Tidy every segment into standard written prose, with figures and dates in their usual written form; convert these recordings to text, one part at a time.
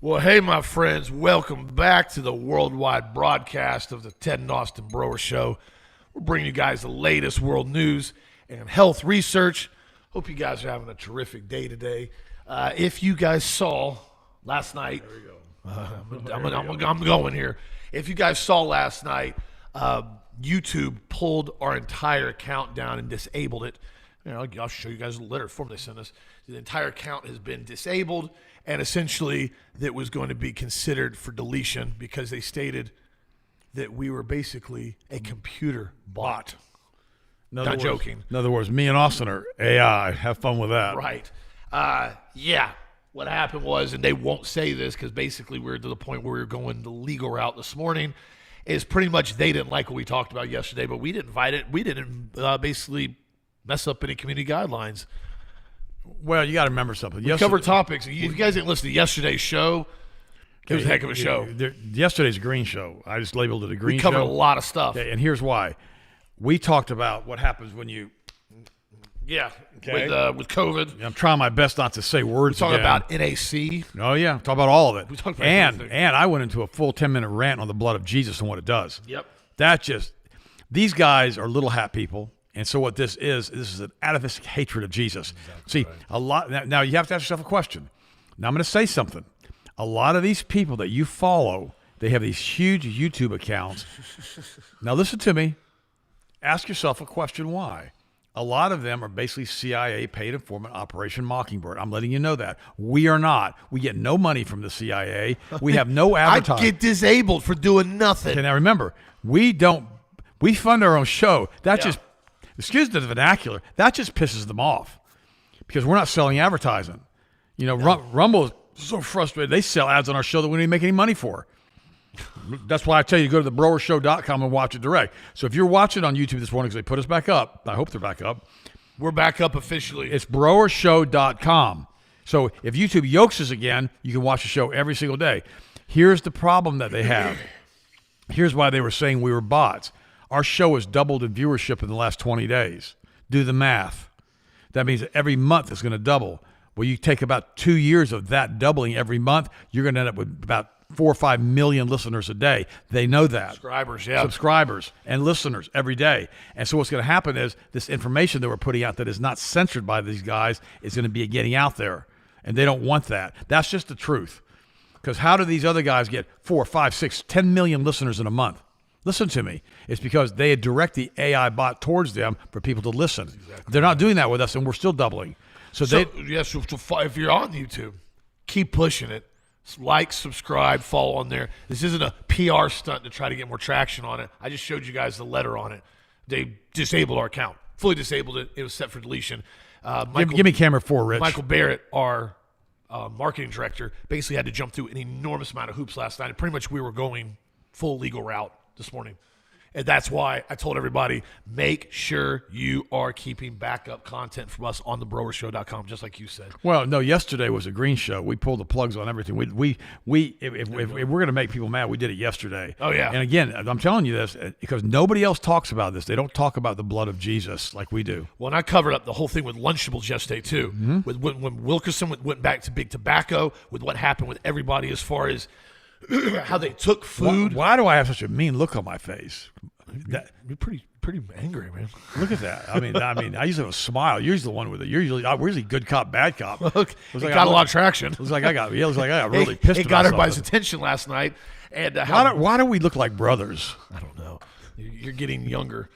Well, hey, my friends, welcome back to the worldwide broadcast of the Ted and Austin Broer Show. We're bringing you guys the latest world news and health research. Hope you guys are having a terrific day today. If you guys saw last night, there we go. I'm going here. If you guys saw last night, YouTube pulled our entire account down and disabled it. I'll show you guys the letter form they sent us. The entire account has been disabled, and essentially that was going to be considered for deletion because they stated that we were basically a computer bot. Not joking. In other words, me and Austin are AI. Have fun with that. Right. Yeah. What happened was, and they won't say this because basically we're to the point where we were going the legal route this morning, is pretty much they didn't like what we talked about yesterday, but we didn't invite it. We didn't basically mess up any community guidelines. Well, you got to remember something. We covered topics. If you guys didn't listen to yesterday's show, it was a heck of a show. Yesterday's a green show. I just labeled it a green show. We covered a lot of stuff. Okay, and here's why. We talked about what happens when you... Yeah, with COVID. I'm trying my best not to say words We're talking again. about NAC. Oh, yeah. Talk about all of it. We talked about and I went into a full 10-minute rant on the blood of Jesus and what it does. Yep. These guys are little hat people. And so what this is an atavistic hatred of Jesus. Exactly. See, right. A lot now you have to ask yourself a question. Now I'm going to say something. A lot of these people that you follow, they have these huge YouTube accounts. Now listen to me. Ask yourself a question why. A lot of them are basically CIA paid informant Operation Mockingbird. I'm letting you know that. We are not. We get no money from the CIA. We have no advertising. I get disabled for doing nothing. Okay, now remember, we fund our own show. Excuse the vernacular, that just pisses them off because we're not selling advertising. Rumble is so frustrated. They sell ads on our show that we don't even make any money for. That's why I tell you to go to thebrowershow.com and watch it direct. So if you're watching on YouTube this morning because they put us back up, I hope they're back up. We're back up officially. It's browershow.com. So if YouTube yokes us again, you can watch the show every single day. Here's the problem that they have. Here's why they were saying we were bots. Our show has doubled in viewership in the last 20 days. Do the math. That means that every month it's going to double. Well, you take about 2 years of that doubling every month, you're going to end up with about 4 or 5 million listeners a day. They know that. Subscribers and listeners every day. And so what's going to happen is this information that we're putting out that is not censored by these guys is going to be getting out there. And they don't want that. That's just the truth. Because how do these other guys get 4, 5, 6, 10 million listeners in a month? Listen to me. It's because they direct the AI bot towards them for people to listen. Exactly. They're not doing that with us, and we're still doubling. So if you're on YouTube, keep pushing it. Like, subscribe, follow on there. This isn't a PR stunt to try to get more traction on it. I just showed you guys the letter on it. They disabled our account, fully disabled it. It was set for deletion. Give me camera 4, Rich. Michael Barrett, our marketing director, basically had to jump through an enormous amount of hoops last night. And pretty much we were going full legal route this morning. And that's why I told everybody, make sure you are keeping backup content from us on thebrowershow.com, just like you said. Well, no, yesterday was a green show. We pulled the plugs on everything. If we're going to make people mad, we did it yesterday. Oh, yeah. And again, I'm telling you this because nobody else talks about this. They don't talk about the blood of Jesus like we do. Well, and I covered up the whole thing with Lunchables yesterday, too. Mm-hmm. When Wilkerson went back to big tobacco, with what happened with everybody as far as how they took food. Why do I have such a mean look on my face? You're pretty angry, man. Look at that. I mean, I usually have a smile. You're usually the one with it. We're usually good cop, bad cop. Look, it got a lot of traction. Looks like I got really pissed. It got everybody's attention last night. And why do we look like brothers? I don't know. You're getting younger.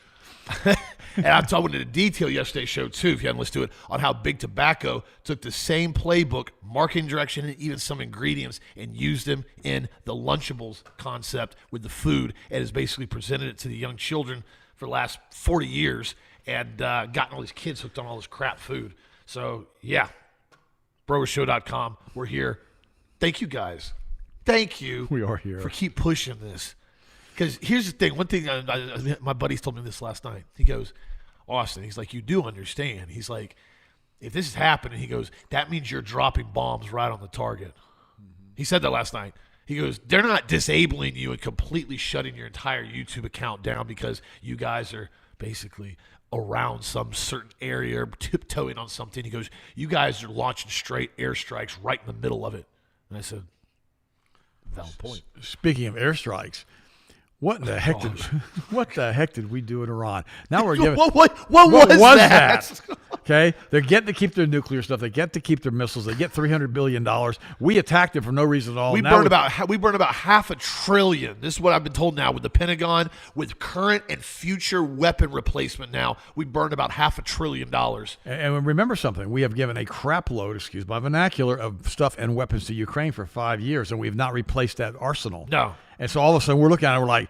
And I went into detail yesterday's show, too, if you hadn't listened to it, on how Big Tobacco took the same playbook, marketing direction, and even some ingredients, and used them in the Lunchables concept with the food, and has basically presented it to the young children for the last 40 years and gotten all these kids hooked on all this crap food. So, yeah, browershow.com. We're here. Thank you, guys. Thank you. We are here. For keep pushing this. Because here's the thing. One thing my buddies told me this last night. He goes, Austin, he's like, you do understand. He's like, if this is happening, he goes, that means you're dropping bombs right on the target. He said that last night. He goes, they're not disabling you and completely shutting your entire YouTube account down because you guys are basically around some certain area or tiptoeing on something. He goes, you guys are launching straight airstrikes right in the middle of it. And I said, valid point. Speaking of airstrikes, what the heck did we do in Iran? Now we're giving what was that? Okay, they get to keep their nuclear stuff. They get to keep their missiles. They get $300 billion. We attacked them for no reason at all. We burn about $500 billion. This is what I've been told now with the Pentagon, with current and future weapon replacement. Now we burned about $500 billion. And remember something: we have given a crap load, excuse my vernacular, of stuff and weapons to Ukraine for 5 years, and we have not replaced that arsenal. No. And so all of a sudden we're looking at it, we're like,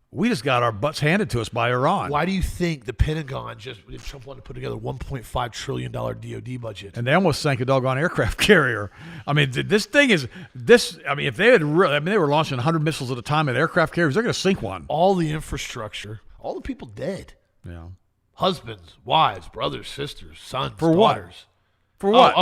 we just got our butts handed to us by Iran. Why do you think the Pentagon if Trump wanted to put together a $1.5 trillion DOD budget? And they almost sank a doggone aircraft carrier. I mean, this thing is this. I mean, if they had they were launching 100 missiles at a time at aircraft carriers, they're going to sink one. All the infrastructure, all the people dead. Yeah. Husbands, wives, brothers, sisters, sons, For daughters. What? For what?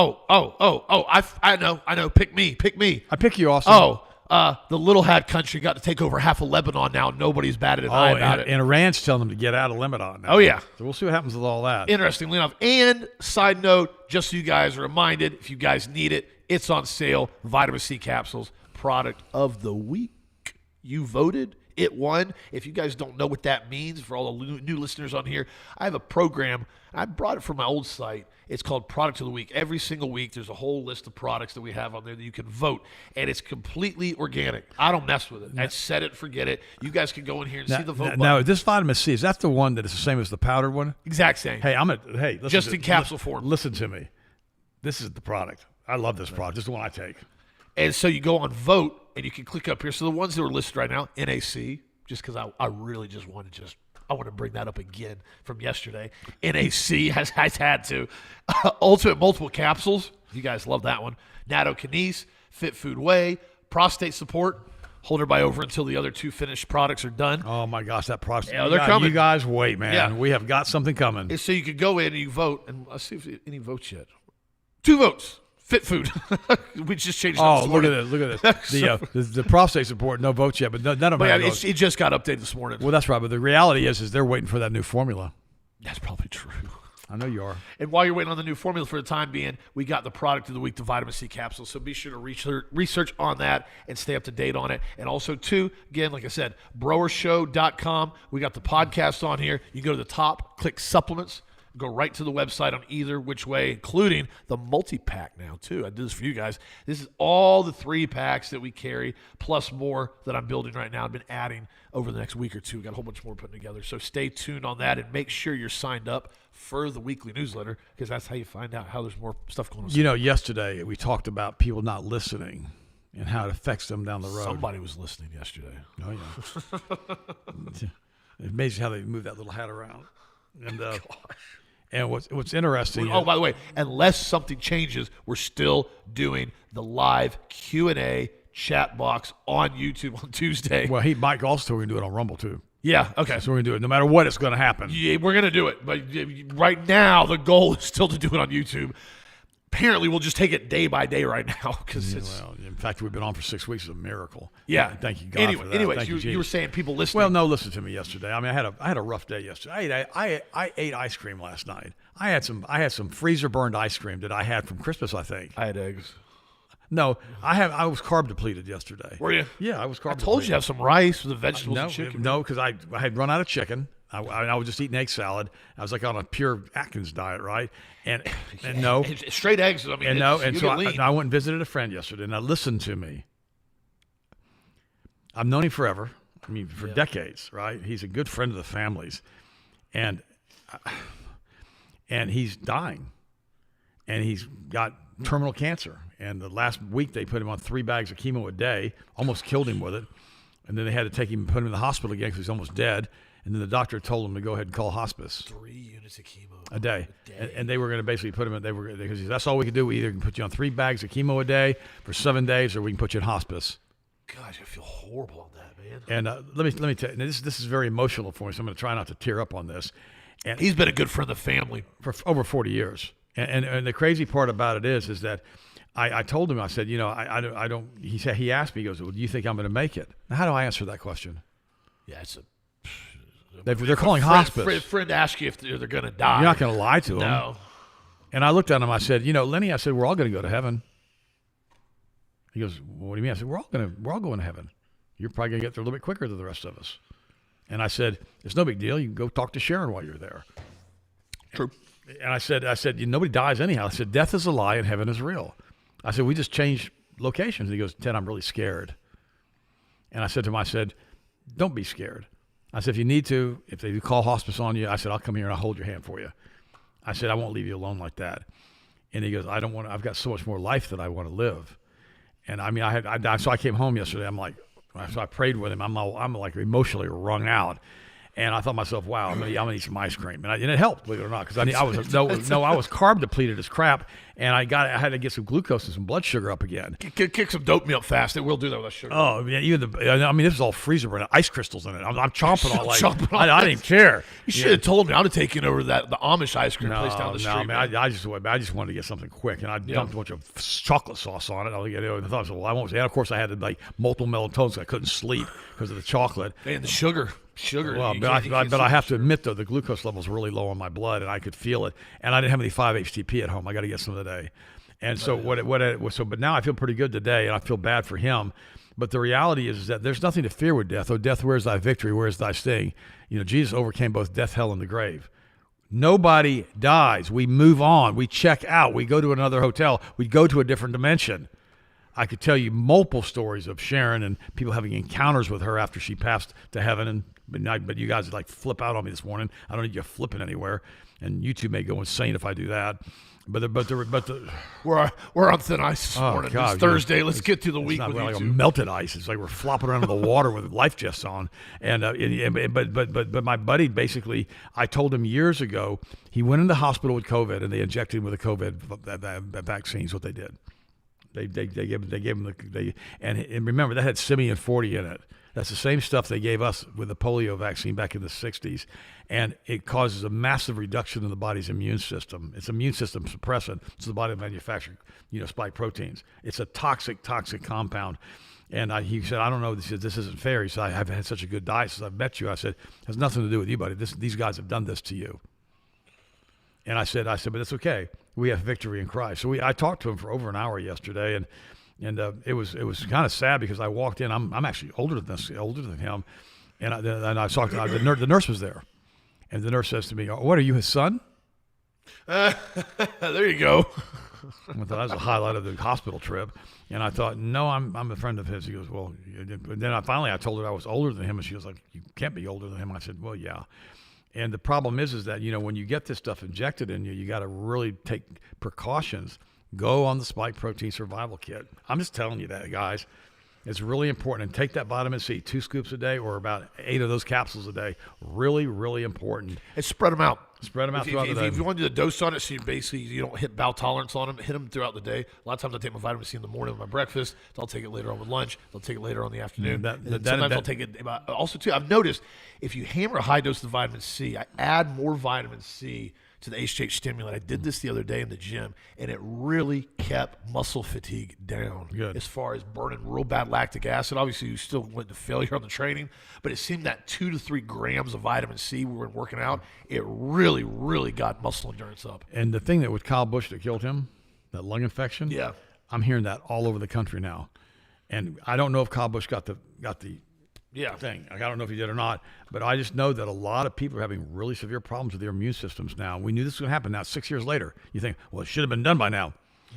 I know. Pick me. I pick you, Austin. The little hat country got to take over half of Lebanon now. Nobody's batted an eye about it. And Iran's telling them to get out of Lebanon now. Oh, yeah. So we'll see what happens with all that. Interestingly enough. And side note, just so you guys are reminded, if you guys need it, it's on sale. Vitamin C capsules, product of the week. You voted. It won. If you guys don't know what that means, for all the new listeners on here, I have a program. I brought it from my old site. It's called Product of the Week. Every single week, there's a whole list of products that we have on there that you can vote, and it's completely organic. I don't mess with it. I set it, forget it. You guys can go in here and see the vote button. Now, this vitamin C, is that the one that is the same as the powdered one? Exact same. Hey, listen just in capsule form. Listen to me. This is the product. I love this product. This is the one I take. And so you go on vote, and you can click up here. So the ones that are listed right now, NAC, just because I really just want to I want to bring that up again from yesterday. NAC has had to. Ultimate multiple capsules. You guys love that one. Nattokinase, Fit Food Whey, prostate support. Hold her by over until the other two finished products are done. Oh, my gosh, that prostate. Yeah, they're coming. You guys wait, man. Yeah. We have got something coming. And so you could go in and you vote, and let's see if any votes yet. 2 votes. Fit Food. We just changed it. Oh, look at this. The prostate support, no votes yet, but none of them. It just got updated this morning. Well, that's right. But the reality is they're waiting for that new formula. That's probably true. I know you are. And while you're waiting on the new formula for the time being, we got the product of the week, the vitamin C capsule. So be sure to research on that and stay up to date on it. And also, too, again, like I said, browershow.com. We got the podcast on here. You go to the top, click supplements. Go right to the website on either which way, including the multi-pack now, too. I did this for you guys. This is all the 3-packs that we carry, plus more that I'm building right now. I've been adding over the next week or two. Got a whole bunch more putting together. So stay tuned on that and make sure you're signed up for the weekly newsletter because that's how you find out how there's more stuff going on. You know, yesterday we talked about people not listening and how it affects them down the road. Somebody was listening yesterday. Oh, yeah. It's amazing how they move that little hat around. And and what's interesting. Oh, by the way, unless something changes, we're still doing the live Q&A chat box on YouTube on Tuesday. Well, Mike also we're gonna do it on Rumble too. Yeah. Okay. So we're gonna do it no matter what. It's gonna happen. Yeah, we're gonna do it, but right now the goal is still to do it on YouTube. Apparently, we'll just take it day by day right now because in fact, we've been on for 6 weeks. It's a miracle. Yeah. Thank you, God, for that. Anyways, you were saying people listening. Well, no, listen to me yesterday. I mean, I had a rough day yesterday. I ate ice cream last night. I had some freezer burned ice cream that I had from Christmas, I think. I had eggs. No, I was carb depleted yesterday. Were you? Yeah, I was carb depleted. I told you to have some rice with the vegetables and chicken. No, because I had run out of chicken. I was just eating egg salad. I was like on a pure Atkins diet, right? And no. Straight eggs. I mean, and so I went and visited a friend yesterday. Now, listen to me. I've known him forever. I mean, for decades, right? He's a good friend of the family's. And he's dying. And he's got terminal cancer. And the last week they put him on 3 bags of chemo a day, almost killed him with it. And then they had to take him and put him in the hospital again because he's almost dead. And then the doctor told him to go ahead and call hospice. 3 units of chemo a day. And they were going to basically put him in, because that's all we could do. We either can put you on 3 bags of chemo a day for 7 days or we can put you in hospice. Gosh, I feel horrible on that, man. And let me tell you, this is very emotional for me, so I'm going to try not to tear up on this. And He's been a good friend of the family for over 40 years. And the crazy part about it is that I told him, I said, I don't. He asked me, he goes, well, do you think I'm going to make it? Now, how do I answer that question? Yeah, it's They're calling hospice. Friend ask you if they're going to die. You're not going to lie to them. No. And I looked at him. I said, Lenny, I said, we're all going to go to heaven. He goes, well, what do you mean? I said, we're all going to heaven. You're probably going to get there a little bit quicker than the rest of us. And I said, it's no big deal. You can go talk to Sharon while you're there. True. And I said, nobody dies anyhow. I said, death is a lie and heaven is real. I said, we just changed locations. And he goes, Ted, I'm really scared. And I said to him, I said, don't be scared. I said, if you need to, if they call hospice on you, I said, I'll come here and I'll hold your hand for you. I said, I won't leave you alone like that. And he goes, I've got so much more life that I want to live. And I mean, so I came home yesterday. I'm like, so I prayed with him. I'm like emotionally wrung out. And I thought to myself, wow, I'm gonna eat some ice cream, and it helped, believe it or not, because I was carb depleted as crap, and I had to get some glucose and some blood sugar up again. Kick some dope me up fast. It will do that with sugar. Oh yeah, this is all freezer burn, ice crystals in it. I'm chomping all like Chomping I didn't care. You should have told me. I would have taken over the Amish ice cream place down the street. No, man, I just wanted to get something quick, and I dumped a bunch of chocolate sauce on it. I thought, well, I won't. And of course, I had like multiple melatonin, so I couldn't sleep because of the chocolate And the sugar. Well, but I have to admit, though, the glucose level's really low in my blood, and I could feel it. And I didn't have any 5-HTP at home. I got to get some today. And so but now I feel pretty good today, and I feel bad for him. But the reality is that there's nothing to fear with death. Oh, death, where's thy victory? Where's thy sting? Jesus overcame both death, hell, and the grave. Nobody dies. We move on. We check out. We go to another hotel. We go to a different dimension. I could tell you multiple stories of Sharon and people having encounters with her after she passed to heaven. But you guys like flip out on me this morning. I don't need you flipping anywhere. And YouTube may go insane if I do that. But we're on thin ice this morning. God, it's Thursday. Let's get through the week with like YouTube. Melted ice. It's like we're flopping around in the water with life vests on. But my buddy, basically, I told him years ago, he went in the hospital with COVID, and they injected him with a COVID vaccine. Is what they did. They gave him and remember that had simian 40 in it. That's the same stuff they gave us with the polio vaccine back in the 60s, and it causes a massive reduction in the body's immune system. It's immune system suppressant, so the body manufactures spike proteins. It's a toxic compound. And he said, I don't know. He said, this isn't fair. He said, I've had such a good diet since I've met you. I said, it has nothing to do with you, buddy. These guys have done this to you. And I said, but it's okay. We have victory in Christ. So I talked to him for over an hour yesterday, and it was kind of sad because I walked in. I'm actually older than him, and I talked to the nurse was there, and the nurse says to me, "What are you, his son?" There you go. I thought that was a highlight of the hospital trip, and I thought, no, I'm a friend of his. He goes, well, but then I told her I was older than him, and she was like, you can't be older than him. I said, well, yeah. And the problem is that, when you get this stuff injected in you, you got to really take precautions. Go on the spike protein survival kit. I'm just telling you that, guys. It's really important. And take that vitamin C, 2 scoops a day or about 8 of those capsules a day. Really, really important. And spread them out. Spread them out throughout the day. If you want to do the dose on it, so you don't hit bowel tolerance on them, hit them throughout the day. A lot of times I take my vitamin C in the morning with my breakfast. I'll take it later on with lunch. I'll take it later on in the afternoon. Sometimes I'll take it. Also, too, I've noticed if you hammer a high dose of vitamin C, I add more vitamin C to the HGH Stimulate. I did this the other day in the gym, and it really kept muscle fatigue down. Good. As far as burning real bad lactic acid. Obviously, you still went to failure on the training, but it seemed that 2 to 3 grams of vitamin C we were working out, it really, really got muscle endurance up. And the thing that with Kyle Busch that killed him, that lung infection, yeah, I'm hearing that all over the country now. And I don't know if Kyle Busch got the thing. I don't know if he did or not, but I just know that a lot of people are having really severe problems with their immune systems now. We knew this was going to happen. Now, 6 years later, you think, well, it should have been done by now.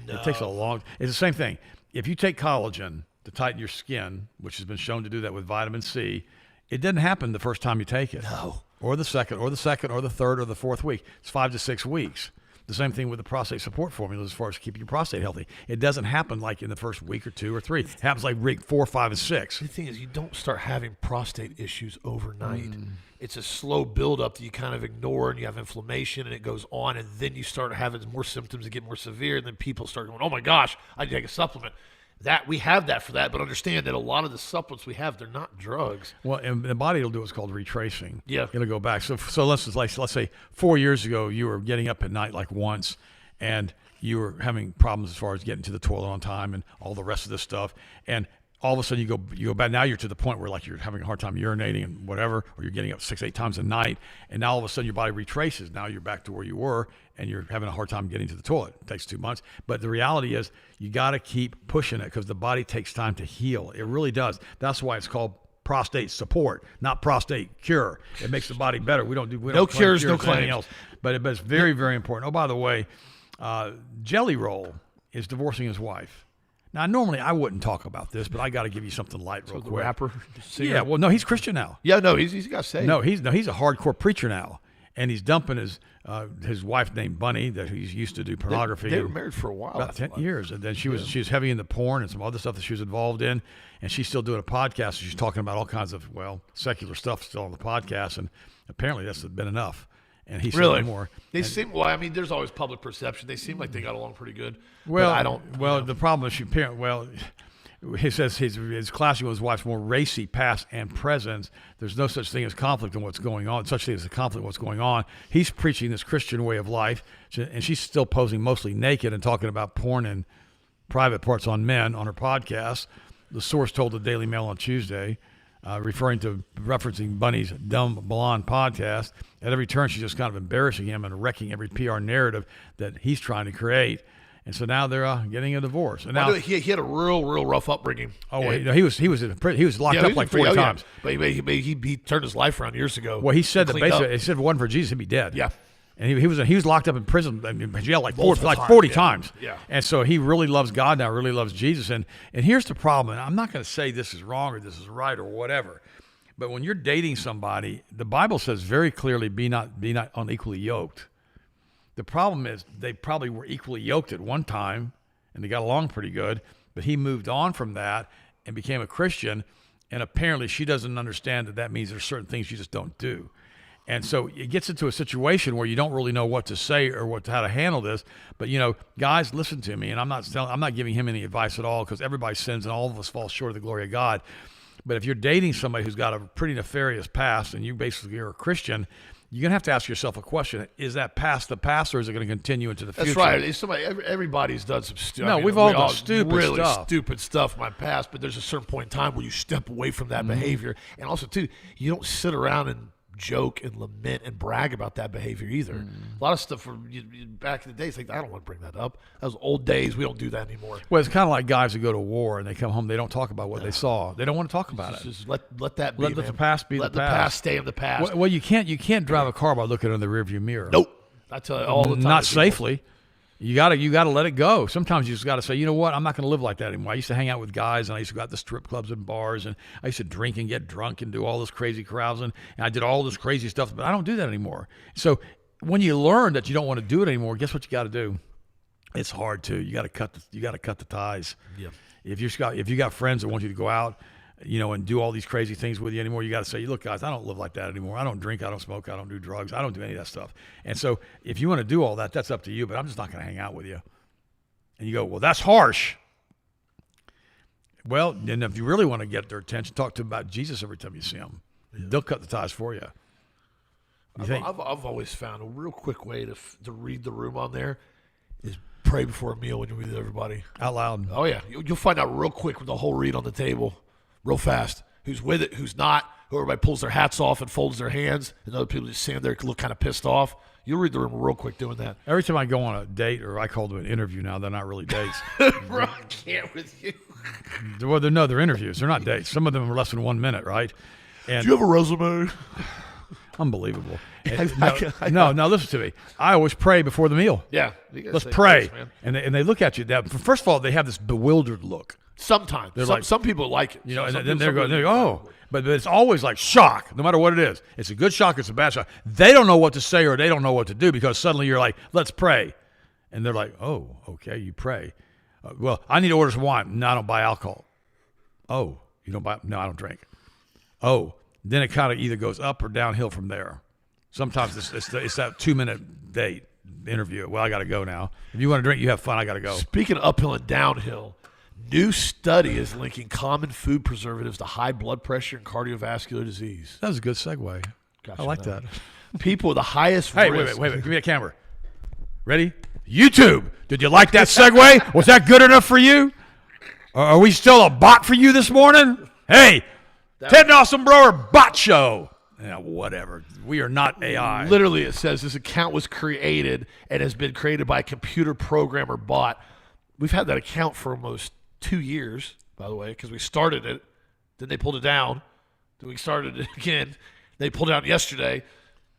No. It takes a long. It's the same thing. If you take collagen to tighten your skin, which has been shown to do that with vitamin C, it doesn't happen the first time you take it. No. Or the second, or the third, or the fourth week. It's 5 to 6 weeks. The same thing with the prostate support formula as far as keeping your prostate healthy. It doesn't happen like in the first week or 2 or 3. It happens like week 4, 5, and 6. The thing is, you don't start having prostate issues overnight. It's a slow buildup that you kind of ignore, and you have inflammation, and it goes on, and then you start having more symptoms that get more severe, and then people start going, oh my gosh, I need to take a supplement. that we have that for that, but understand that a lot of the supplements we have, they're not drugs. Well, and the body will do what's called retracing. Yeah. It'll go back. So let's say 4 years ago, you were getting up at night like once, and you were having problems as far as getting to the toilet on time and all the rest of this stuff. And all of a sudden you go back. Now you're to the point where like you're having a hard time urinating and whatever, or you're getting up 6-8 times a night. And now all of a sudden your body retraces. Now you're back to where you were, and you're having a hard time getting to the toilet. It takes 2 months. But the reality is you got to keep pushing it because the body takes time to heal. It really does. That's why it's called prostate support, not prostate cure. It makes the body better. We don't no cures, no claims. Else. But it's very, very important. Oh, by the way, Jelly Roll is divorcing his wife. Now, normally I wouldn't talk about this, but I got to give you something light real quick. The rapper? Yeah, well, no, he's Christian now. Yeah, no, he's got saved. No, he's a hardcore preacher now, and he's dumping his wife named Bunny that he's used to do pornography. They were married for a while. About 10 years, and then she was heavy into porn and some other stuff that she was involved in, and she's still doing a podcast. She's talking about all kinds of secular stuff still on the podcast, and apparently that's been enough. And he's really more. They seem well. I mean, there's always public perception. They seem like they got along pretty good. Well, I don't. Well, the problem is he says his clashing with his wife's more racy past and present. There's no such thing as conflict in what's going on. Such thing as a conflict in what's going on. He's preaching this Christian way of life, and she's still posing mostly naked and talking about porn and private parts on men on her podcast. The source told the Daily Mail on Tuesday. Referencing Bunny's Dumb Blonde podcast. At every turn, she's just kind of embarrassing him and wrecking every PR narrative that he's trying to create. And so now they're getting a divorce. And now he had a real rough upbringing. Oh, he was in prison. He was locked up like 40 times. Yeah. But he turned his life around years ago. Well, he said that basically, he said if it wasn't for Jesus, he'd be dead. Yeah. And he was locked up in prison, in jail like 40 times. Yeah. And so he really loves God now, really loves Jesus. And here's the problem. And I'm not going to say this is wrong or this is right or whatever. But when you're dating somebody, the Bible says very clearly, be not unequally yoked. The problem is they probably were equally yoked at one time and they got along pretty good, but he moved on from that and became a Christian. And apparently she doesn't understand that means there's certain things you just don't do. And so it gets into a situation where you don't really know what to say or how to handle this. But, guys, listen to me. And I'm not giving him any advice at all because everybody sins and all of us fall short of the glory of God. But if you're dating somebody who's got a pretty nefarious past and you basically are a Christian, you're going to have to ask yourself a question. Is that past the past or is it going to continue into the future? That's right. Everybody's done some stuff. No, we've all done stupid stuff in my past, but there's a certain point in time where you step away from that behavior. And also, too, you don't sit around and joke and lament and brag about that behavior either. A lot of stuff from back in the day, it's like, I don't want to bring that up. That was old days. We don't do that anymore. Well, it's kind of like guys who go to war and they come home, they don't talk about what they saw. They don't want to talk about it. Just let that be. Let the past be the past. Let the past stay in the past. Well, you can't drive a car by looking in the rearview mirror. Nope. I tell you all the time. Not safely. You gotta let it go. Sometimes you just gotta say, you know what, I'm not gonna live like that anymore. I used to hang out with guys and I used to go out to strip clubs and bars and I used to drink and get drunk and do all this crazy carousing and I did all this crazy stuff, but I don't do that anymore. So when you learn that you don't want to do it anymore, guess what you gotta do? It's hard to. You gotta cut the ties. Yeah. If you got friends that want you to go out, and do all these crazy things with you anymore, you got to say, look, guys, I don't live like that anymore. I don't drink, I don't smoke, I don't do drugs, I don't do any of that stuff. And so if you want to do all that, that's up to you, but I'm just not going to hang out with you. And you go, well, that's harsh. Well, then if you really want to get their attention, talk to them about Jesus every time you see them. Yeah. They'll cut the ties for you. I've always found a real quick way to read the room on there is pray before a meal when you're with everybody. Out loud. Oh, yeah. You'll find out real quick with the whole read on the table. Real fast. Who's with it, who's not, who everybody pulls their hats off and folds their hands, and other people just stand there look kind of pissed off. You'll read the room real quick doing that. Every time I go on a date, or I call them an interview now, they're not really dates. Bro, I can't with you. Well, they're interviews. They're not dates. Some of them are less than 1 minute, right? And do you have a resume? Unbelievable. No, listen to me. I always pray before the meal. Yeah. Let's pray. And they look at you. First of all, they have this bewildered look. Sometimes. Some people like it. And then they go, oh. But it's always like shock, no matter what it is. It's a good shock, it's a bad shock. They don't know what to say or they don't know what to do because suddenly you're like, let's pray. And they're like, oh, okay, you pray. Well, I need to order some wine. No, I don't buy alcohol. Oh, you don't buy? No, I don't drink. Oh, then it kind of either goes up or downhill from there. Sometimes it's that 2-minute date interview. Well, I got to go now. If you want to drink, you have fun. I got to go. Speaking of uphill and downhill, New study is linking common food preservatives to high blood pressure and cardiovascular disease. That was a good segue. Gotcha. I like that. People with the highest Hey, risk. wait. Give me a camera. Ready? YouTube. Did you like that segue? Was that good enough for you? Are we still a bot for you this morning? Hey, Ted Awesome Brower Bot Show. Yeah, whatever. We are not AI. Literally, it says this account was created and has been created by a computer programmer bot. We've had that account for almost 2 years, by the way, because we started it. Then they pulled it down. Then we started it again. They pulled it out yesterday.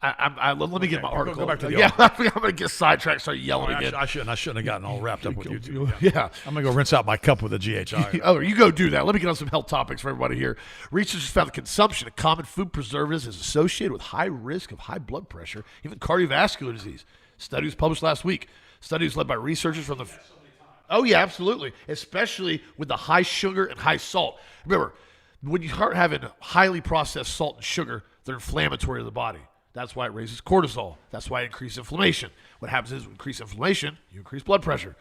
Let me get my article. Go back to the article. I'm going to get sidetracked, start yelling again. I shouldn't have gotten all wrapped up with YouTube. Yeah. I'm going to go rinse out my cup with a GHI. Oh, you go do that. Let me get on some health topics for everybody here. Researchers found the consumption of common food preservatives is associated with high risk of high blood pressure, even cardiovascular disease. Study was published last week. Study was led by researchers from the... Oh, yeah, absolutely. Especially with the high sugar and high salt. Remember, when you start having highly processed salt and sugar, they're inflammatory to the body. That's why it raises cortisol. That's why it increases inflammation. What happens is, with increased inflammation, you increase blood pressure.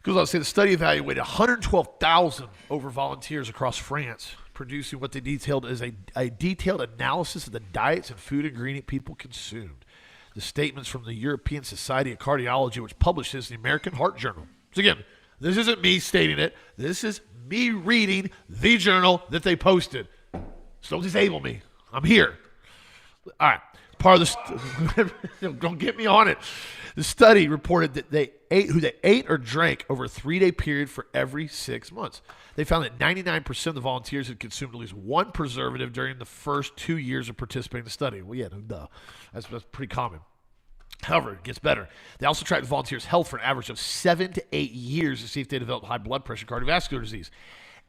Goes on to say the study evaluated 112,000 over volunteers across France, producing what they detailed as a detailed analysis of the diets and food ingredient people consumed. The statements from the European Society of Cardiology, which publishes the American Heart Journal. So again, this isn't me stating it. This is me reading the journal that they posted. So don't disable me. I'm here. All right. Part of the don't get me on it. The study reported that they ate or drank over a 3-day period for every 6 months. They found that 99% of the volunteers had consumed at least one preservative during the first 2 years of participating in the study. Well, yeah, duh. That's pretty common. However, it gets better. They also tracked the volunteers' health for an average of 7 to 8 years to see if they developed high blood pressure, cardiovascular disease.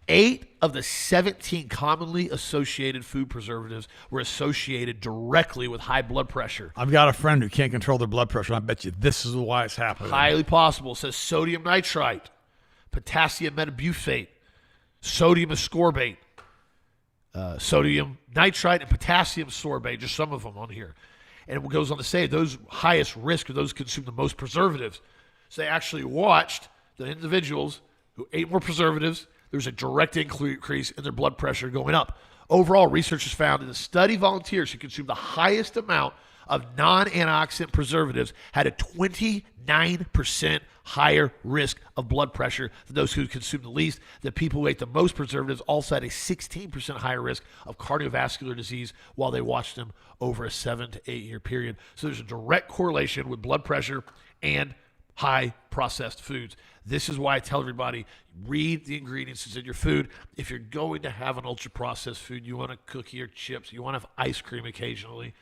8 of the 17 commonly associated food preservatives were associated directly with high blood pressure. I've got a friend who can't control their blood pressure, and I bet you this is why it's happening. Highly possible. It says sodium nitrite, potassium metabufate, sodium ascorbate, sodium nitrite, and potassium sorbate, just some of them on here. And it goes on to say those highest risk are those who consume the most preservatives. So they actually watched the individuals who ate more preservatives. There's a direct increase in their blood pressure going up. Overall, researchers found that the study volunteers who consumed the highest amount of non-antioxidant preservatives had a 29% higher risk of blood pressure than those who consumed the least. The people who ate the most preservatives also had a 16% higher risk of cardiovascular disease while they watched them over a 7 to 8 year period. So there's a direct correlation with blood pressure and high processed foods. This is why I tell everybody, read the ingredients that's in your food. If you're going to have an ultra processed food, you want a cookie or chips, you want to have ice cream occasionally,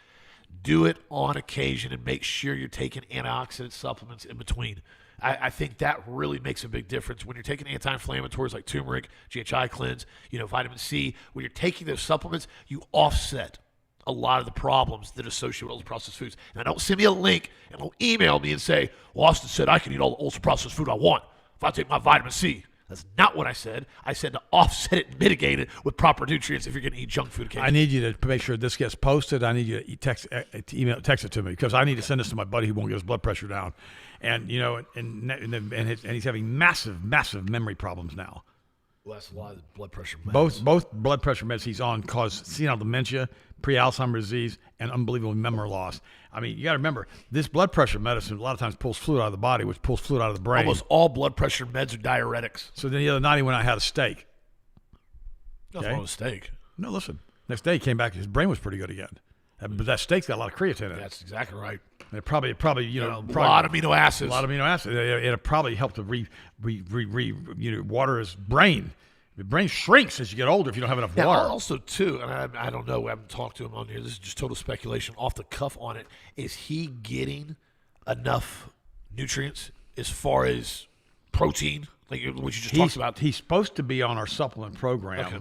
do it on occasion and make sure you're taking antioxidant supplements in between. I think that really makes a big difference. When you're taking anti-inflammatories like turmeric, GHI cleanse, vitamin C, when you're taking those supplements, you offset a lot of the problems that associate with ultra-processed foods. Now, don't send me a link and don't email me and say, well, Austin said I can eat all the ultra-processed food I want if I take my vitamin C. That's not what I said. I said to offset it and mitigate it with proper nutrients if you're going to eat junk food occasionally. I need you to make sure this gets posted. I need you to text it to me because I need to send this to my buddy who won't get his blood pressure down. And he's having massive memory problems now. Well, that's a lot of the blood pressure meds. Both blood pressure meds he's on cause senile dementia, pre-Alzheimer's disease, and unbelievable memory loss. I mean, you got to remember, this blood pressure medicine a lot of times pulls fluid out of the body, which pulls fluid out of the brain. Almost all blood pressher meds are diuretics. So then the other night he went out and had a steak. Nothing wrong with steak. No, listen. Next day he came back, his brain was pretty good again. But that steak's got a lot of creatine in it. That's exactly right. And it probably a lot of amino acids. A lot of amino acids. It'll probably help to water his brain. The brain shrinks as you get older if you don't have enough water. Also, too, and I don't know, I haven't talked to him on here. This is just total speculation off the cuff on it. Is he getting enough nutrients as far as protein, like what you just talked about? He's supposed to be on our supplement program. Okay.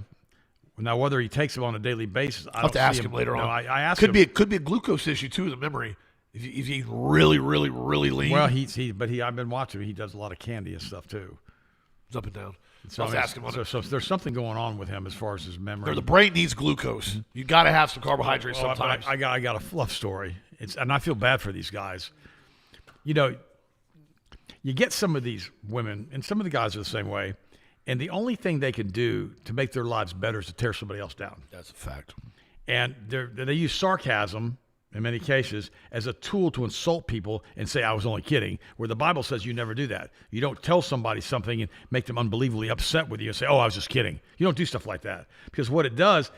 Now, whether he takes them on a daily basis, I'll have to ask him later on. I asked him. Could be a glucose issue, too, the memory. If he's really lean. Well, I've been watching him. He does a lot of candy and stuff, too. It's up and down. So there's something going on with him as far as his memory. The brain needs glucose. Mm-hmm. You got to have some carbohydrates sometimes. I got a fluff story. And I feel bad for these guys. You get some of these women, and some of the guys are the same way, And the only thing they can do to make their lives better is to tear somebody else down. That's a fact. And they use sarcasm in many cases as a tool to insult people and say, I was only kidding, where the Bible says you never do that. You don't tell somebody something and make them unbelievably upset with you and say, oh, I was just kidding. You don't do stuff like that. Because what it does,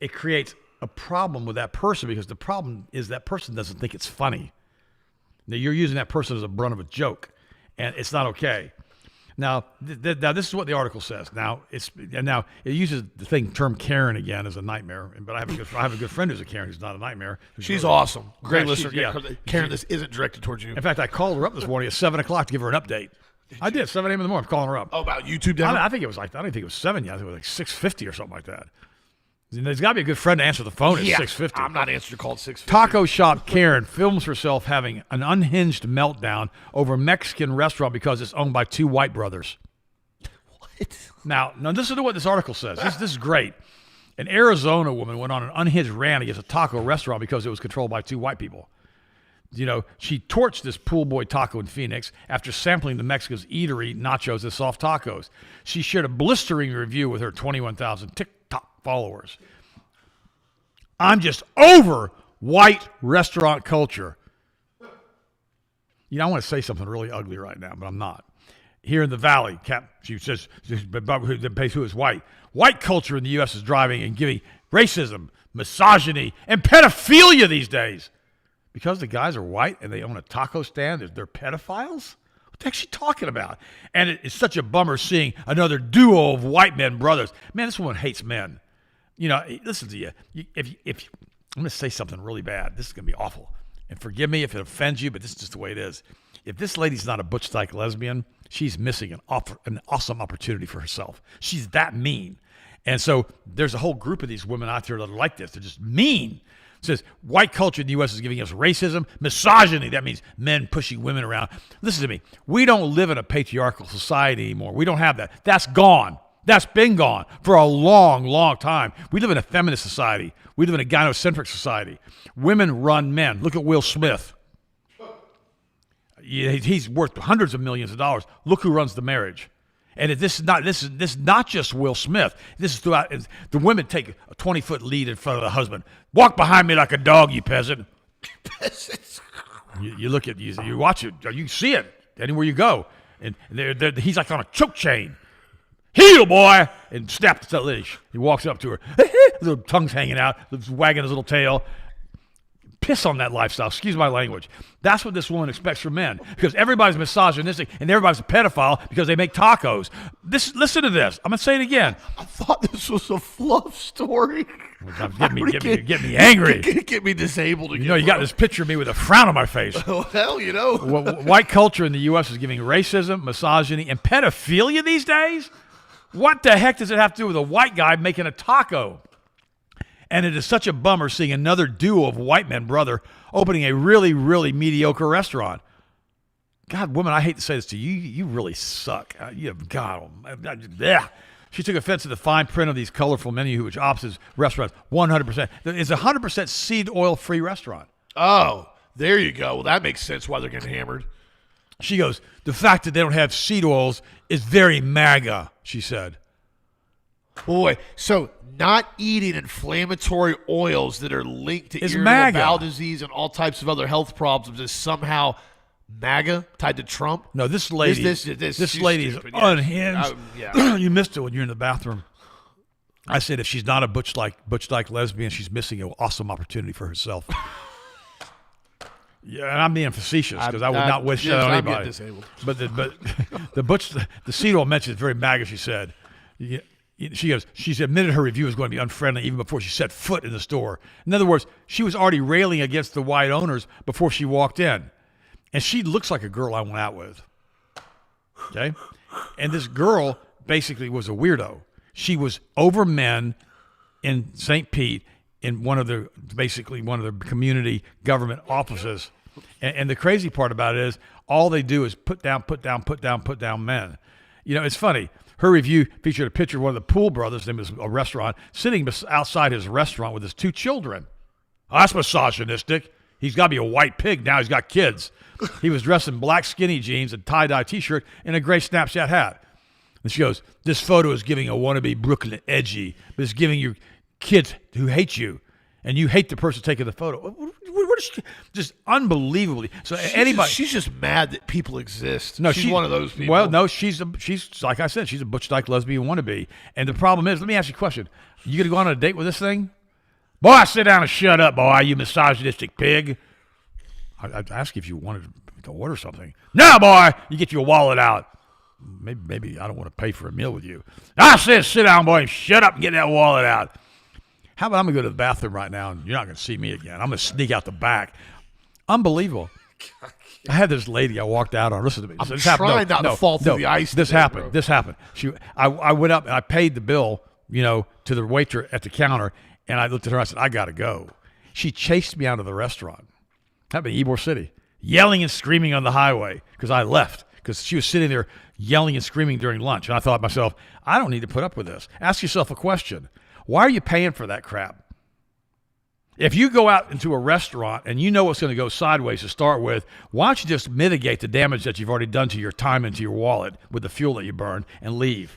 it creates a problem with that person, because the problem is that person doesn't think it's funny. Now, you're using that person as a brunt of a joke, and it's not okay. Now, now this is what the article says. Now it uses the term Karen again as a nightmare. But I have a good friend who's a Karen who's not a nightmare. She's really awesome, great listener. Yeah. Karen, this isn't directed towards you. In fact, I called her up this morning at 7:00 to give her an update. I did 7 a.m. in the morning. I'm calling her up. Oh, about YouTube demo? I think it was like, I don't think it was 7 yet. I think it was like 6:50 or something like that. There's got to be a good friend to answer the phone at 6:50. I'm not answering the call at 6:50. Taco shop Karen films herself having an unhinged meltdown over Mexican restaurant because it's owned by two white brothers. What? Now listen to what this article says. This is great. An Arizona woman went on an unhinged rant against a taco restaurant because it was controlled by two white people. You know, she torched this pool boy taco in Phoenix after sampling the Mexican's eatery nachos and soft tacos. She shared a blistering review with her 21,000 TikTok followers. I'm just over white restaurant culture. You know, I want to say something really ugly right now, but I'm not. Here in the Valley, she says, who is white. White culture in the U.S. is driving and giving racism, misogyny, and pedophilia these days. Because the guys are white and they own a taco stand, they're pedophiles? What the heck's she talking about? And it's such a bummer seeing another duo of white men brothers. Man, this woman hates men. You know, listen to you. If I'm going to say something really bad. This is going to be awful. And forgive me if it offends you, but this is just the way it is. If this lady's not a butch-dyke lesbian, she's missing an awesome opportunity for herself. She's that mean. And so there's a whole group of these women out there that are like this. They're just mean. It says, white culture in the U.S. is giving us racism, misogyny. That means men pushing women around. Listen to me. We don't live in a patriarchal society anymore. We don't have that. That's gone. That's been gone for a long, long time. We live in a feminist society. We live in a gynocentric society. Women run men. Look at Will Smith. He's worth hundreds of millions of dollars. Look who runs the marriage. And this is not just Will Smith. This is throughout. The women take a 20-foot lead in front of the husband. Walk behind me like a dog, you peasant. You look at you watch it. You see it anywhere you go. And he's like on a choke chain. Heel, boy! And snaps the leash. He walks up to her. Little tongue's hanging out. Wagging his little tail. Piss on that lifestyle. Excuse my language. That's what this woman expects from men. Because everybody's misogynistic and everybody's a pedophile because they make tacos. Listen to this. I'm going to say it again. I thought this was a fluff story. Get me angry. Get me disabled again. You know, you got this picture of me with a frown on my face. Oh, hell, you know. White culture in the U.S. is giving racism, misogyny, and pedophilia these days? What the heck does it have to do with a white guy making a taco? And it is such a bummer seeing another duo of white men brother opening a really, really mediocre restaurant. God, woman, I hate to say this to you. You really suck. Yeah. She took offense to the fine print of these colorful menu, which opts restaurants 100%. It's a 100% seed oil-free restaurant. Oh, there you go. Well, that makes sense why they're getting hammered. She goes, the fact that they don't have seed oils is very MAGA, she said. Boy, so not eating inflammatory oils that are linked to irritable MAGA. bowel disease and all types of other health problems is somehow MAGA tied to Trump? No, this lady is unhinged. You missed it when you're in the bathroom. I said if she's not a butch-like lesbian, she's missing an awesome opportunity for herself. Yeah, and I'm being facetious because I would not wish that on anybody. But the seed oil mentioned is very MAGA, she said. She's admitted her review is going to be unfriendly even before she set foot in the store. In other words, she was already railing against the white owners before she walked in. And she looks like a girl I went out with. Okay? And this girl basically was a weirdo. She was over men in St. Pete in one of the community government offices. And the crazy part about it is all they do is put down men. You know, it's funny. Her review featured a picture of one of the Pool brothers, name is a restaurant, sitting outside his restaurant with his two children. Oh, that's misogynistic. He's got to be a white pig now. He's got kids. He was dressed in black skinny jeans, a tie-dye T-shirt, and a gray Snapchat hat. And she goes, this photo is giving a wannabe Brooklyn edgy, but it's giving your kids who hate you, and you hate the person taking the photo. What is she, just unbelievably. So She's just mad that people exist. No, she's one of those people. Well, no, she's like I said, she's a butch dyke lesbian wannabe. And the problem is, let me ask you a question. You gonna go on a date with this thing? Boy, sit down and shut up, boy, you misogynistic pig. I'd ask you if you wanted to order something. No, boy, you get your wallet out. Maybe I don't want to pay for a meal with you. I said sit down, boy, and shut up and get that wallet out. How about I'm going to go to the bathroom right now, and you're not going to see me again. I'm going to sneak out the back. Unbelievable. I had this lady I walked out on. Listen to me. I'm trying not to fall through the ice. This today, happened. bro. This happened. I went up, and I paid the bill, to the waiter at the counter, and I looked at her. I said, I got to go. She chased me out of the restaurant. Happened in Ybor City, yelling and screaming on the highway because I left because she was sitting there yelling and screaming during lunch. And I thought to myself, I don't need to put up with this. Ask yourself a question. Why are you paying for that crap? If you go out into a restaurant and you know what's going to go sideways to start with, why don't you just mitigate the damage that you've already done to your time and to your wallet with the fuel that you burned and leave?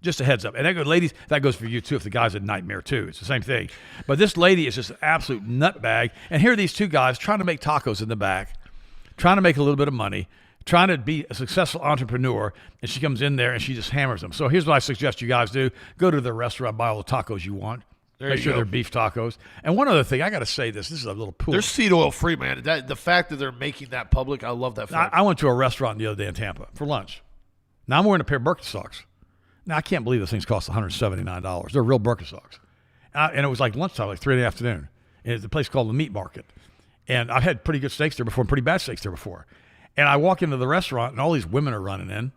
Just a heads up. And that goes, ladies, that goes for you too if the guy's a nightmare too. It's the same thing. But this lady is just an absolute nutbag. And here are these two guys trying to make tacos in the back, trying to make a little bit of money, trying to be a successful entrepreneur, and she comes in there and she just hammers them. So here's what I suggest you guys do. Go to the restaurant, buy all the tacos you want. Make sure they're beef tacos. And one other thing, I got to say this. This is a little pool. They're seed oil free, man. The fact that they're making that public, I love that fact. I went to a restaurant the other day in Tampa for lunch. Now I'm wearing a pair of Birkenstocks. Now I can't believe those things cost $179. They're real Birkenstocks. And it was like lunchtime, like 3 in the afternoon. And it's a place called the Meat Market. And I've had pretty good steaks there before and pretty bad steaks there before. And I walk into the restaurant, and all these women are running in,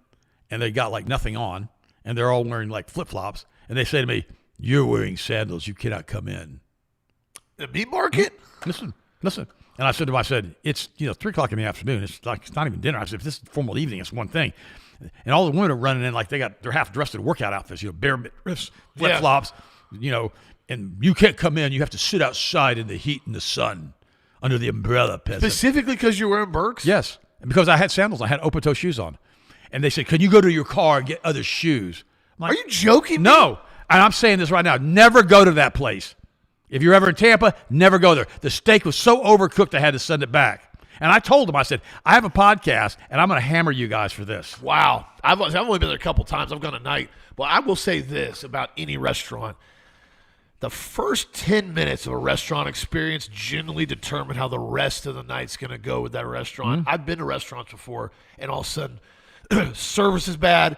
and they got like nothing on, and they're all wearing like flip-flops. And they say to me, you're wearing sandals. You cannot come in. The Meat Market? Listen. And I said to them, it's 3 o'clock in the afternoon. It's not even dinner. I said, if this is formal evening, it's one thing. And all the women are running in like they're half dressed in workout outfits, bare wrists, flip-flops, and you can't come in. You have to sit outside in the heat and the sun under the umbrella, peasant. Specifically because you're wearing Birks? Yes. Because I had sandals. I had open-toe shoes on. And they said, can you go to your car and get other shoes? Are you joking? No. And I'm saying this right now. Never go to that place. If you're ever in Tampa, never go there. The steak was so overcooked, I had to send it back. And I told them, I said, I have a podcast, and I'm going to hammer you guys for this. Wow. I've only been there a couple times. I've gone at night. But I will say this about any restaurant. The first 10 minutes of a restaurant experience generally determine how the rest of the night's going to go with that restaurant. Mm-hmm. I've been to restaurants before, and all of a sudden, service is bad,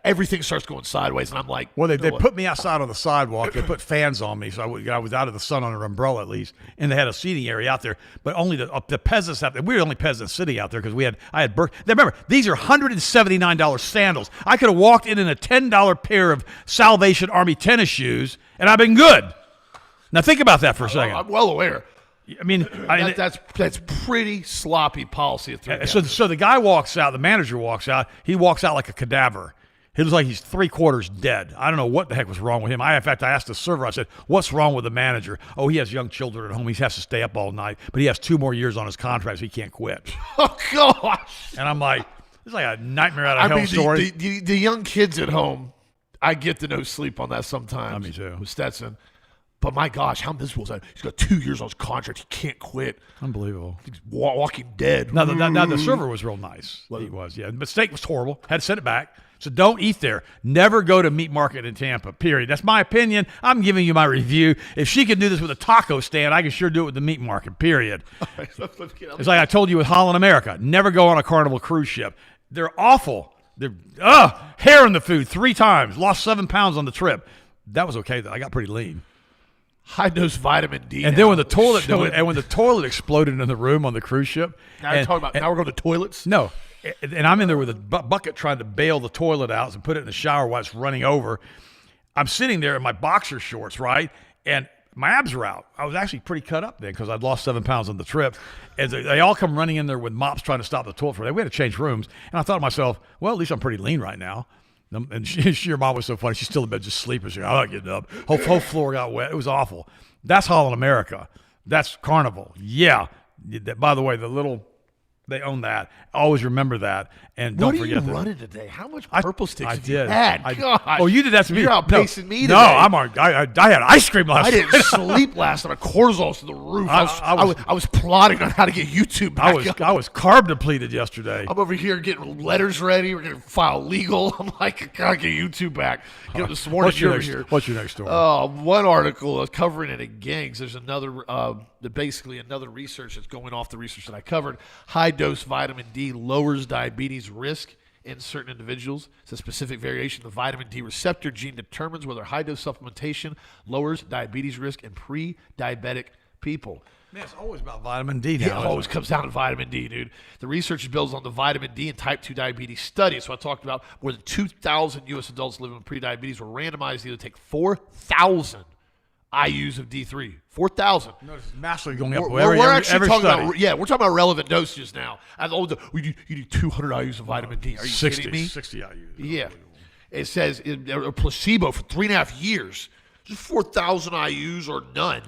everything starts going sideways, and I'm like... Well, they put me outside on the sidewalk. They put fans on me, so I was out of the sun on an umbrella at least, and they had a seating area out there, but only the peasants out there. We were the only peasant city out there because I had remember, these are $179 sandals. I could have walked in a $10 pair of Salvation Army tennis shoes, and I've been good. Now think about that for a second. I'm well aware. I mean, that's pretty sloppy policy at 3 So the guy walks out, the manager walks out. He walks out like a cadaver. He looks like he's 3/4 dead. I don't know what the heck was wrong with him. In fact, I asked the server, I said, what's wrong with the manager? Oh, he has young children at home. He has to stay up all night, but he has 2 more years on his contract, so he can't quit. Oh, gosh. And I'm like, it's like a nightmare out of hell story. The young kids at home, I get to no sleep on that sometimes. Me too. With Stetson. But my gosh, how miserable is that? He's got 2 years on his contract. He can't quit. Unbelievable. He's walking dead. Now the server was real nice. He was, yeah. But steak was horrible. Had to send it back. So don't eat there. Never go to Meat Market in Tampa, period. That's my opinion. I'm giving you my review. If she can do this with a taco stand, I can sure do it with the Meat Market, period. It's like I told you with Holland America. Never go on a Carnival cruise ship. They're awful. They're hair in the food 3 times. Lost 7 pounds on the trip. That was okay, though. I got pretty lean. High-dose vitamin D. And then when the toilet exploded in the room on the cruise ship. Now we're going to toilets? No. And I'm in there with a bucket trying to bail the toilet out and put it in the shower while it's running over. I'm sitting there in my boxer shorts, right? And my abs are out. I was actually pretty cut up then because I'd lost 7 pounds on the trip. And they all come running in there with mops trying to stop the toilet. We had to change rooms. And I thought to myself, well, at least I'm pretty lean right now. And your mom was so funny. She's still in bed just sleeping. She's like, I'm not getting up. Whole floor got wet. It was awful. That's Holland America. That's Carnival. Yeah. By the way, the little They own that. Always remember that, and don't forget that. What are you running today? How much purple sticks have you did. had? Gosh. Oh, you did that to me. You're outpacing me today. No, I had ice cream last I night. didn't sleep last night. My cortisol's to the roof. I was plotting on how to get YouTube back up. I was carb depleted yesterday. I'm over here getting letters ready. We're going to file legal. I'm like, I got to get YouTube back. You know, this morning What's your next story? One article covering it again. There's another, basically another research that's going off the research that I covered. High-dose vitamin D lowers diabetes risk in certain individuals. It's a specific variation of the vitamin D receptor gene determines whether high-dose supplementation lowers diabetes risk in pre-diabetic people. Man, it's always about vitamin D now. It always comes down to vitamin D, dude. The research builds on the vitamin D and type 2 diabetes study. So I talked about more than 2,000 U.S. adults living with pre-diabetes were randomized to either take 4,000 IUs of D3. 4,000. Notice it's massively going up. We're actually talking study. about, we're talking about relevant dosages now. You need 200 IUs of vitamin D. Are you 60, kidding me? 60 IUs. Yeah. It says a placebo for 3.5 years. Just 4,000 IUs or none.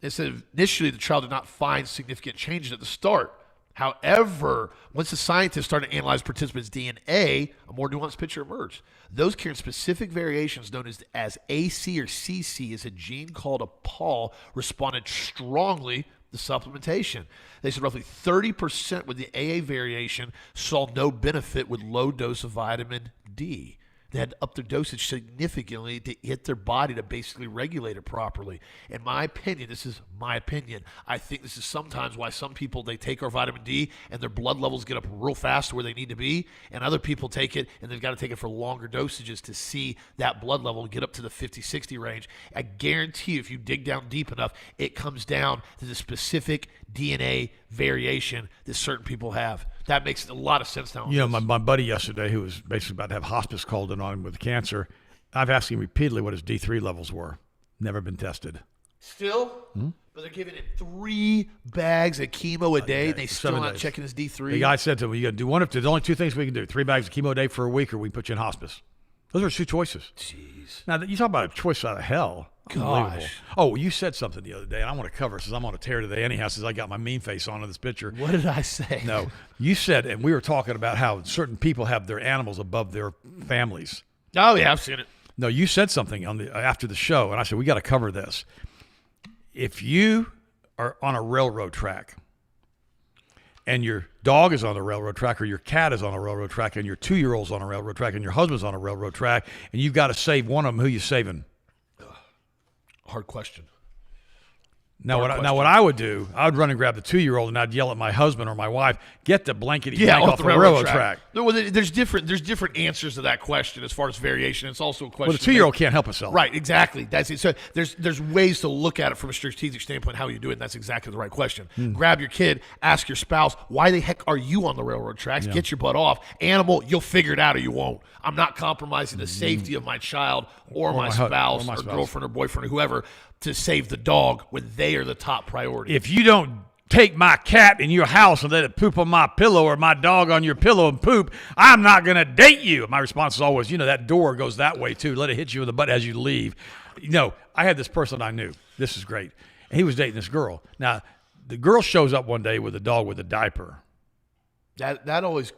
It said initially the trial did not find significant changes at the start. However, once the scientists started to analyze participants' DNA, a more nuanced picture emerged. Those carrying specific variations known as AC or CC is a gene called a PAL responded strongly to supplementation. They said roughly 30% with the AA variation saw no benefit with low dose of vitamin D. They had to up their dosage significantly to hit their body to basically regulate it properly. In my opinion, this is my opinion, I think this is sometimes why some people, they take our vitamin D and their blood levels get up real fast to where they need to be, and other people take it and they've got to take it for longer dosages to see that blood level get up to the 50, 60 range. I guarantee you, if you dig down deep enough, it comes down to the specific DNA variation that certain people have. That makes a lot of sense now. You know, my buddy yesterday, who was basically about to have hospice called in on him with cancer, I've asked him repeatedly what his D3 levels were. Never been tested. Still? But they're giving him 3 bags of chemo a day, and they still not checking his D3. The guy said to him, you got to do one of, there's only 2 things we can do. 3 bags of chemo a day for a week, or we put you in hospice. Those are 2 choices. Jeez. Now, you talk about a choice out of hell. Gosh. Oh, you said something the other day, and I want to cover it since I'm on a tear today anyhow, since I got my mean face on in this picture. What did I say? No, you said, and we were talking about how certain people have their animals above their families. Oh, yeah, I've seen it. No, you said something after the show, and I said, we got to cover this. If you are on a railroad track and your dog is on the railroad track, or your cat is on a railroad track, and your 2-year-old's on a railroad track, and your husband's on a railroad track, and you've got to save one of them, who you saving? Hard question. Now, what I would do, I would run and grab the 2-year-old, and I'd yell at my husband or my wife, get the blankety blank off the railroad track. No, well, there's different answers to that question as far as variation. It's also a question. Well, the 2-year-old can't help himself. Right, exactly. That's it. So there's ways to look at it from a strategic standpoint, how you do it, and that's exactly the right question. Grab your kid, ask your spouse, why the heck are you on the railroad tracks? Yeah. Get your butt off. Animal, you'll figure it out or you won't. I'm not compromising the safety of my child or my spouse or girlfriend or boyfriend or whoever to save the dog when they are the top priority. If you don't take my cat in your house and let it poop on my pillow, or my dog on your pillow and poop, I'm not going to date you. My response is always, that door goes that way too. Let it hit you in the butt as you leave. I had this person I knew. This is great. And he was dating this girl. Now, the girl shows up one day with a dog with a diaper. That always,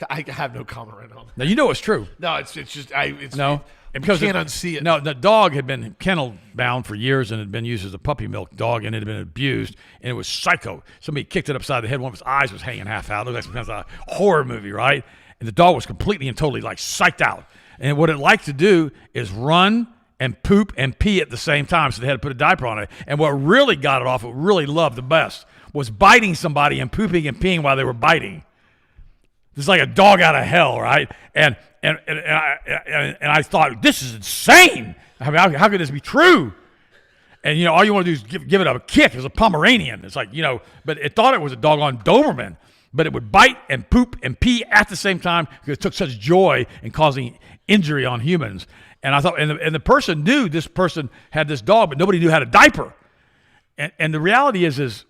I have no comment right now. Now, it's true. No, it's just, because you can't unsee it. No, the dog had been kennel bound for years and had been used as a puppy milk dog, and it had been abused, and it was psycho. Somebody kicked it upside the head. One of its eyes was hanging half out. It looked like some kind of a horror movie, right? And the dog was completely and totally psyched out. And what it liked to do is run and poop and pee at the same time, so they had to put a diaper on it. And what really got it off, what really loved the best, was biting somebody and pooping and peeing while they were biting. It's like a dog out of hell, right? And I thought, this is insane. I mean, how could this be true? And, all you want to do is give it a kick. It was a Pomeranian. It's like, but it thought it was a doggone Doberman. But it would bite and poop and pee at the same time because it took such joy in causing injury on humans. And I thought, and the person knew this person had this dog, but nobody knew how to diaper. And the reality is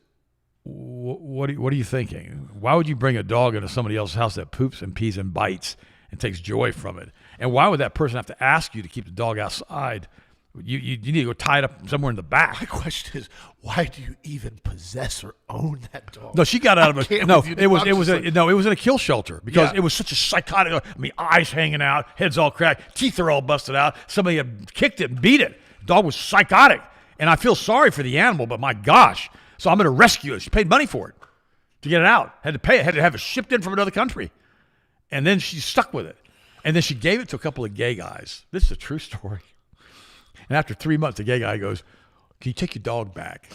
what are you thinking? Why would you bring a dog into somebody else's house that poops and pees and bites and takes joy from it? And why would that person have to ask you to keep the dog outside You need to go tie it up somewhere in the back. My question is, why do you even possess or own that dog? No, she got out of it. No, it was in a kill shelter because Yeah. it was such a psychotic. I mean, eyes hanging out, heads all cracked, teeth are all busted out. Somebody had kicked it and beat it. The dog was psychotic, and I feel sorry for the animal, but my gosh! So I'm going to rescue it. She paid money for it to get it out. Had to pay it. Had to have it shipped in from another country, and then she's stuck with it. And then she gave it to a couple of gay guys. This is a true story. And after 3 months, the gay guy goes, "Can you take your dog back?"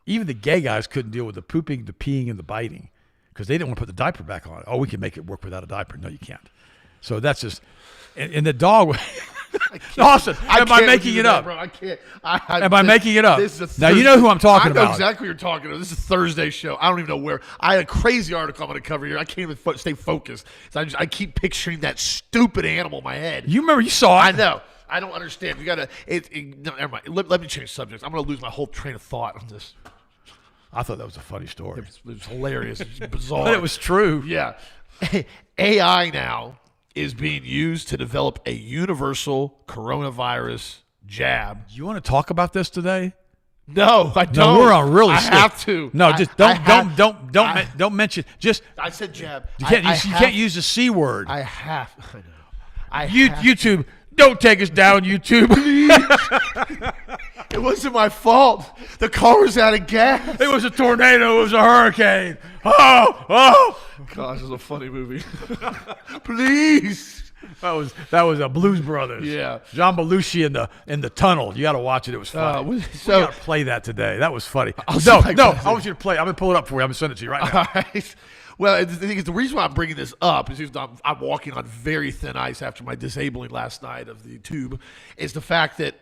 Even the gay guys couldn't deal with the pooping, the peeing, and the biting because they didn't want to put the diaper back on. Oh, we can make it work without a diaper. No, you can't. So that's just, and the dog, Austin, am I making it up? Bro, I can't. Am I making it up? This is Now, you know who I'm talking about. I know about. exactly what you're talking about. This is a Thursday show. I don't even know where. I had a crazy article I'm going to cover here. I can't even stay focused. So I keep picturing that stupid animal in my head. You remember, you saw it. I know. I don't understand. You got to. No, never mind. Let me change subjects. I'm going to lose my whole train of thought on this. I thought that was a funny story. It was hilarious. It's bizarre. But it was true. Yeah. AI now is being used to develop a universal coronavirus jab. You want to talk about this today? No, I don't. No, we're on really. I have to. No, just don't mention. Just I said jab. you can't use the C word. I have. I know. YouTube, don't take us down, YouTube. It wasn't my fault. The car was out of gas. It was a tornado. It was a hurricane. Oh. Gosh, it's a funny movie. Please. That was a Blues Brothers. Yeah. John Belushi in the tunnel. You got to watch it. It was funny. We got to play that today. That was funny. I want you to play. I'm going to pull it up for you. I'm going to send it to you right now. All right. Well, the reason why I'm bringing this up is I'm walking on very thin ice after my disabling last night of the tube, is the fact that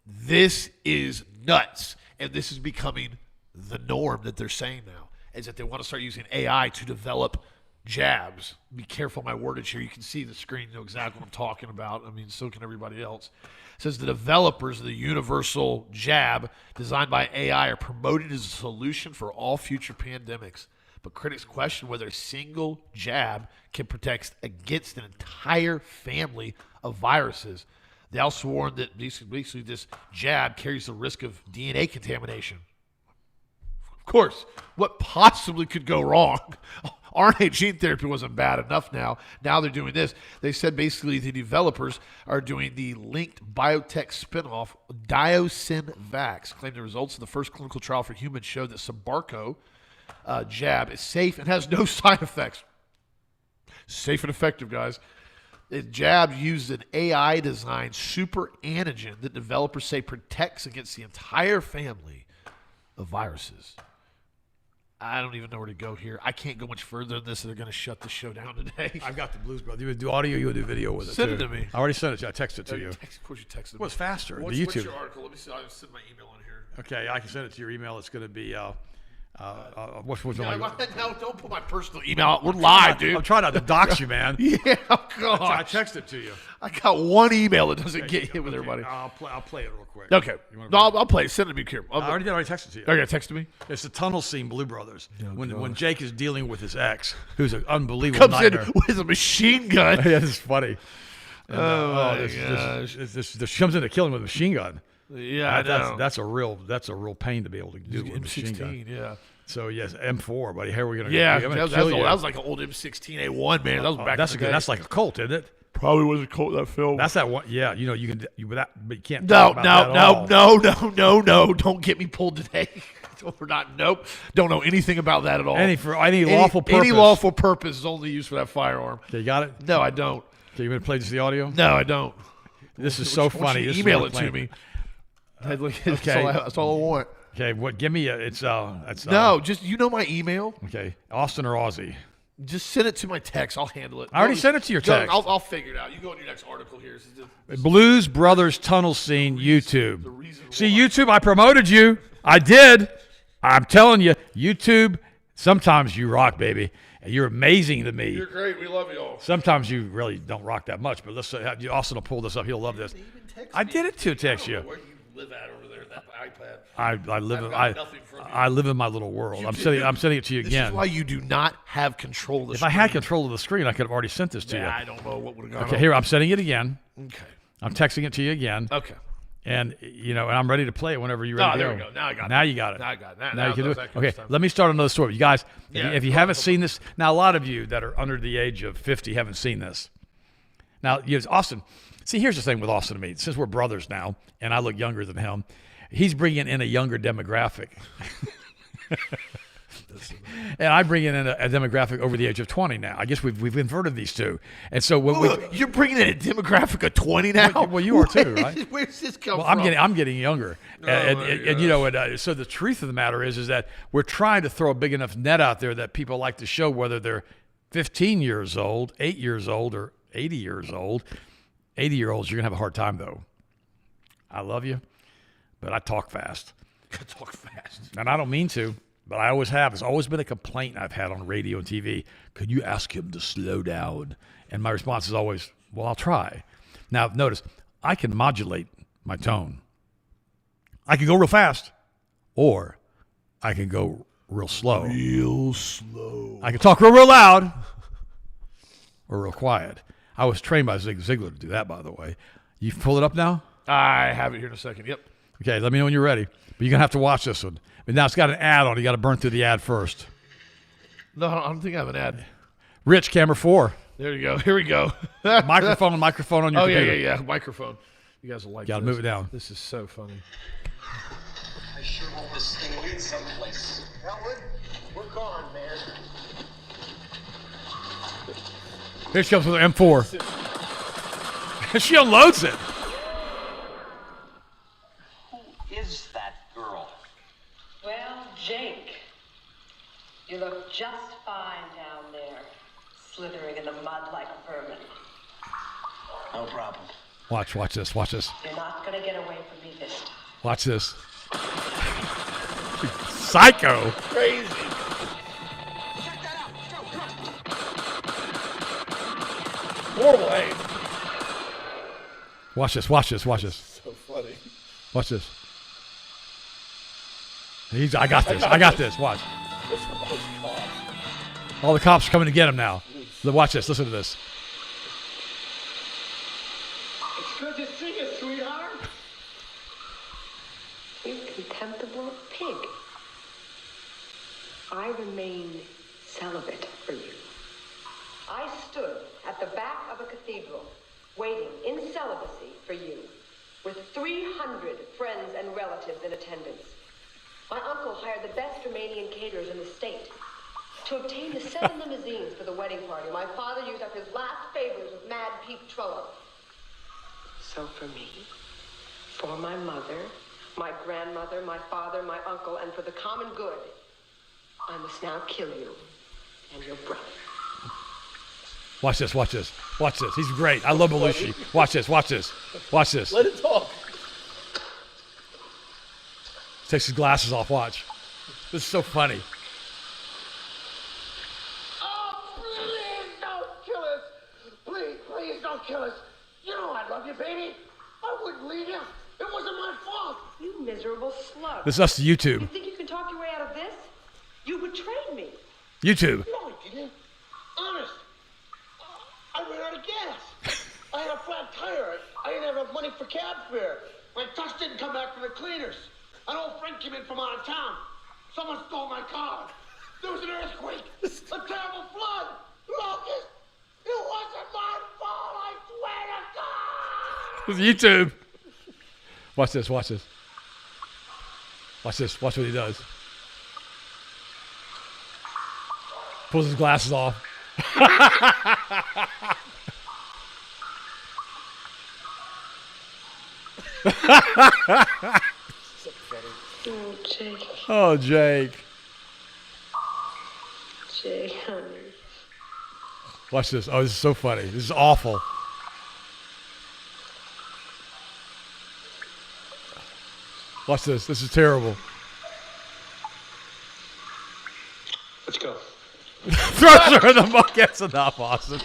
this is nuts, and this is becoming the norm that they're saying now, is that they want to start using AI to develop jabs. Be careful my wordage here. You can see the screen, you know exactly what I'm talking about. I mean, so can everybody else. It says the developers of the universal jab designed by AI are promoted as a solution for all future pandemics. But critics question whether a single jab can protect against an entire family of viruses. They also warned that basically this jab carries the risk of DNA contamination. Of course, what possibly could go wrong? RNA gene therapy wasn't bad enough now. Now they're doing this. They said basically the developers are doing the linked biotech spinoff Diosynvax. Claimed the results of the first clinical trial for humans showed that Sabarco jab is safe and has no side effects. Safe and effective, guys. The jab uses an AI-designed super antigen that developers say protects against the entire family of viruses. I don't even know where to go here. I can't go much further than this. They're going to shut the show down today. I've got the Blues Brothers. You would do audio, you would do video with it. Send it to me. I already sent it to you. I texted it to you. Of course you texted me. What's faster? What's the YouTube. your article? Let me see. I'll send my email on here. Okay, I can send it to your email. It's going to be what's No, don't put my personal email out. We're live, dude. I'm trying not to dox you, man. Yeah, God. I texted it to you. I got one email that doesn't get hit with everybody. I'll play it real quick. Okay. No, I'll play it. Send it to me here. I already texted it to you. Okay, text to me. It's the tunnel scene, Blue Brothers. When Jake is dealing with his ex, who's an unbelievable nightmare. Comes in with a machine gun. Yeah, this is funny. And, gosh. This comes in to kill him with a machine gun. Yeah, I know. That's a real pain to be able to do with a machine gun. Yeah. So yes, M4, buddy. Here we're gonna. Yeah, that was like an old M16A1, man. That was back. That's in the day. That's like a Colt, isn't it? Probably was a Colt, that film. That's that one. Yeah, you can. But you can't. No. Don't get me pulled today. We're not. Nope. Don't know anything about that at all. Any lawful purpose. Any lawful purpose is only used for that firearm. Okay, you got it? No, I don't. Okay, you want to play just the audio? No, I don't. This is so funny. Email it to me. Okay, that's all I want. Okay, what? Give me no, just my email. Okay, Austin or Aussie? Just send it to my text. I'll handle it. I already sent it to your text. I'll figure it out. You go on your next article here. Blues Brothers Tunnel Scene YouTube. See, YouTube, I promoted you. I did. I'm telling you, YouTube. Sometimes you rock, baby. You're amazing to me. You're great. We love you all. Sometimes you really don't rock that much, but let's say Austin will pull this up. He'll love this. I did it to text you. Where do you live at over there? That iPad. I live in my little world. I'm sending it to you again. This is why you do not have control of the screen. If I had control of the screen, I could have already sent this to you. I don't know what would have gone on. Okay, here, I'm sending it again. Okay. I'm texting it to you again. Okay. And and I'm ready to play it whenever you're ready to there go. we go. Now I got it. Now you got it. Now I got it. Now you can do it. that Okay, stuff. let me start another story. You guys, Yeah, if you haven't seen this, now a lot of you that are under the age of 50 haven't seen this. Now, Austin, see, here's the thing with Austin and me. Since we're brothers now, and I look younger than him, he's bringing in a younger demographic. And I bring in a demographic over the age of 20 now. I guess we've inverted these two. And so you're bringing in a demographic of 20 now? Well, you are too, right? Where's this come Well, from? I'm getting younger, so the truth of the matter is that we're trying to throw a big enough net out there that people like to show whether they're 15 years old, 8 years old, or 80 years old. 80-year-olds, you're gonna have a hard time though. I love you, but I talk fast. Talk fast. And I don't mean to, but I always have. It's always been a complaint I've had on radio and TV. Could you ask him to slow down? And my response is always, well, I'll try. Now, notice, I can modulate my tone. I can go real fast, or I can go real slow. Real slow. I can talk real loud, or real quiet. I was trained by Zig Ziglar to do that, by the way. You pull it up now? I have it here in a second. Yep. Okay, let me know when you're ready. But you're going to have to watch this one. But now it's got an ad on it. You got to burn through the ad first. No, I don't think I have an ad. Rich, camera 4. There you go. Here we go. microphone on your Oh, computer. yeah. Microphone. You guys will like Got to this. move it down. This is so funny. I sure hope this thing leads someplace. Elwood, we're gone, man. Here she comes with her M4. She unloads it. Who is that girl? Well, Jake, you look just fine down there, slithering in the mud like a vermin. No problem. Watch this. You're not gonna get away from me this time. Watch this. Psycho. Crazy. Check that out. Go. Horrible aim. Watch this. So funny. Watch this. I got this. Watch. All the cops are coming to get him now. Watch this. Listen to this. It's good to see you, sweetheart. You contemptible pig. I remain celibate for you. I stood at the back of a cathedral, waiting in celibacy for you, with 300 friends and relatives in attendance. My uncle hired the best Romanian caterers in the state. To obtain the 7 limousines for the wedding party, my father used up his last favors with Mad Pete Trullo. So for me, for my mother, my grandmother, my father, my uncle, and for the common good, I must now kill you and your brother. Watch this. He's great. I love Belushi. Watch this. Let it talk. Takes his glasses off. Watch. This is so funny. Oh, please don't kill us. Please don't kill us. You know I love you, baby. I wouldn't leave you. It wasn't my fault. You miserable slug. This is us to You YouTube. think you can talk your way out of this? You betrayed me. YouTube. No, I didn't. Honest. I ran out of gas. I had a flat tire. I didn't have enough money for cab fare. My tux didn't come back from the cleaners. An old friend came in from out of town. Someone stole my car. There was an earthquake. A terrible flood. Locust. It wasn't my fault, I swear to God. This is YouTube. Watch this. Watch what he does. Pulls his glasses off. Oh, Jake. Oh, Jake. Jake, honey. Watch this. Oh, this is so funny. This is awful. Watch this. This is terrible. Let's go. Throws her in the mud. That's enough, Austin.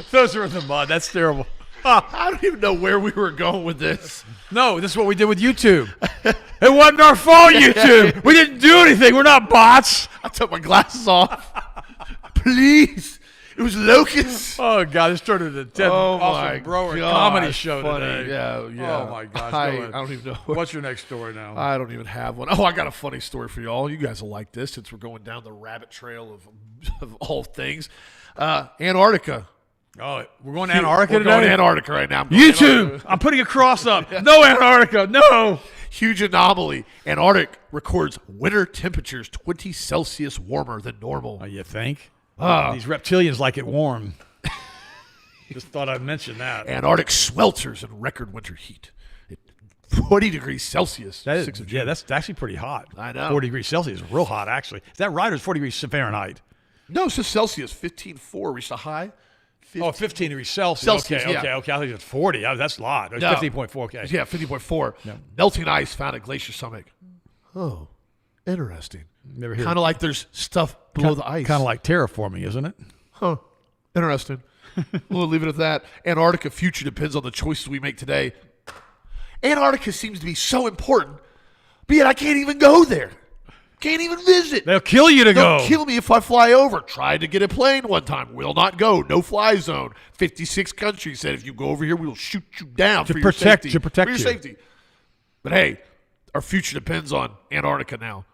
Throws her in the mud. That's terrible. I don't even know where we were going with this. No, this is what we did with YouTube. It wasn't our fault, YouTube. We didn't do anything. We're not bots. I took my glasses off. Please. It was locusts. Oh God, this turned into Ted Austin Brower comedy show funny. today. Yeah. Oh my gosh. I Go ahead. don't even know. What's your next story now? I don't even have one. Oh, I got a funny story for y'all. You guys will like this since we're going down the rabbit trail of all things. Antarctica. Oh, we're going to Antarctica We're today? going to Antarctica right now. I'm going to YouTube. Antarctica. I'm putting a cross up. No Antarctica. No. Huge anomaly. Antarctic records winter temperatures 20 Celsius warmer than normal. Oh, you think? These reptilians like it warm. Just thought I'd mention that. Antarctic swelters in record winter heat. 40 degrees Celsius. That is, 6 of yeah, June. that's actually pretty hot. I know. 40 degrees Celsius is real hot, actually. Is that right, or is 40 degrees Fahrenheit? No, it's just Celsius. 15.4 reached a high. 15 degrees Celsius. Celsius, okay. yeah. I think it's 40. That's a lot. It's No. 15.4. Okay. Yeah, 50.4. Melting ice found at Glacier Summit. Oh, interesting. Never heard. Kind of like there's stuff below the ice. Kind of like terraforming, isn't it? Huh. Interesting. We'll leave it at that. Antarctica future depends on the choices we make today. Antarctica seems to be so important, but yet I can't even go there. Can't even visit. They'll kill you to They'll go. kill me if I fly over. Tried to get a plane one time. Will not go. No fly zone. 56 countries said if you go over here, we will shoot you down for your safety. To protect for your you. safety. But hey, our future depends on Antarctica now.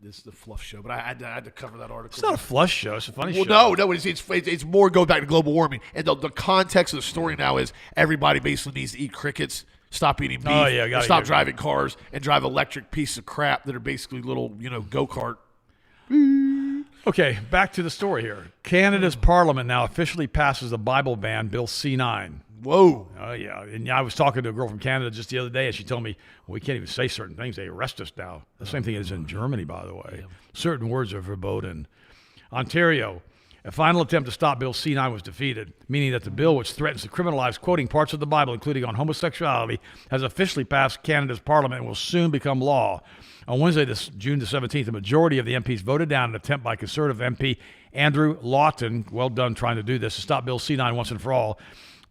This is the fluff show, but I had to cover that article. It's not a flush show. It's a funny show. No, it's more go back to global warming. And the context of the story now is everybody basically needs to eat crickets, stop eating beef, and stop driving cars, and drive electric pieces of crap that are basically little, go-kart. Okay, back to the story here. Canada's parliament now officially passes the Bible ban, Bill C-9. Whoa. Oh, yeah. And I was talking to a girl from Canada just the other day, and she told me, well, we can't even say certain things. They arrest us now. The same thing is in Germany, by the way. Yeah. Certain words are verboten. Ontario, a final attempt to stop Bill C-9 was defeated, meaning that the bill, which threatens to criminalize quoting parts of the Bible, including on homosexuality, has officially passed Canada's parliament and will soon become law. On Wednesday, June the 17th, a majority of the MPs voted down an attempt by Conservative MP Andrew Lawton, well done trying to do this, to stop Bill C-9 once and for all.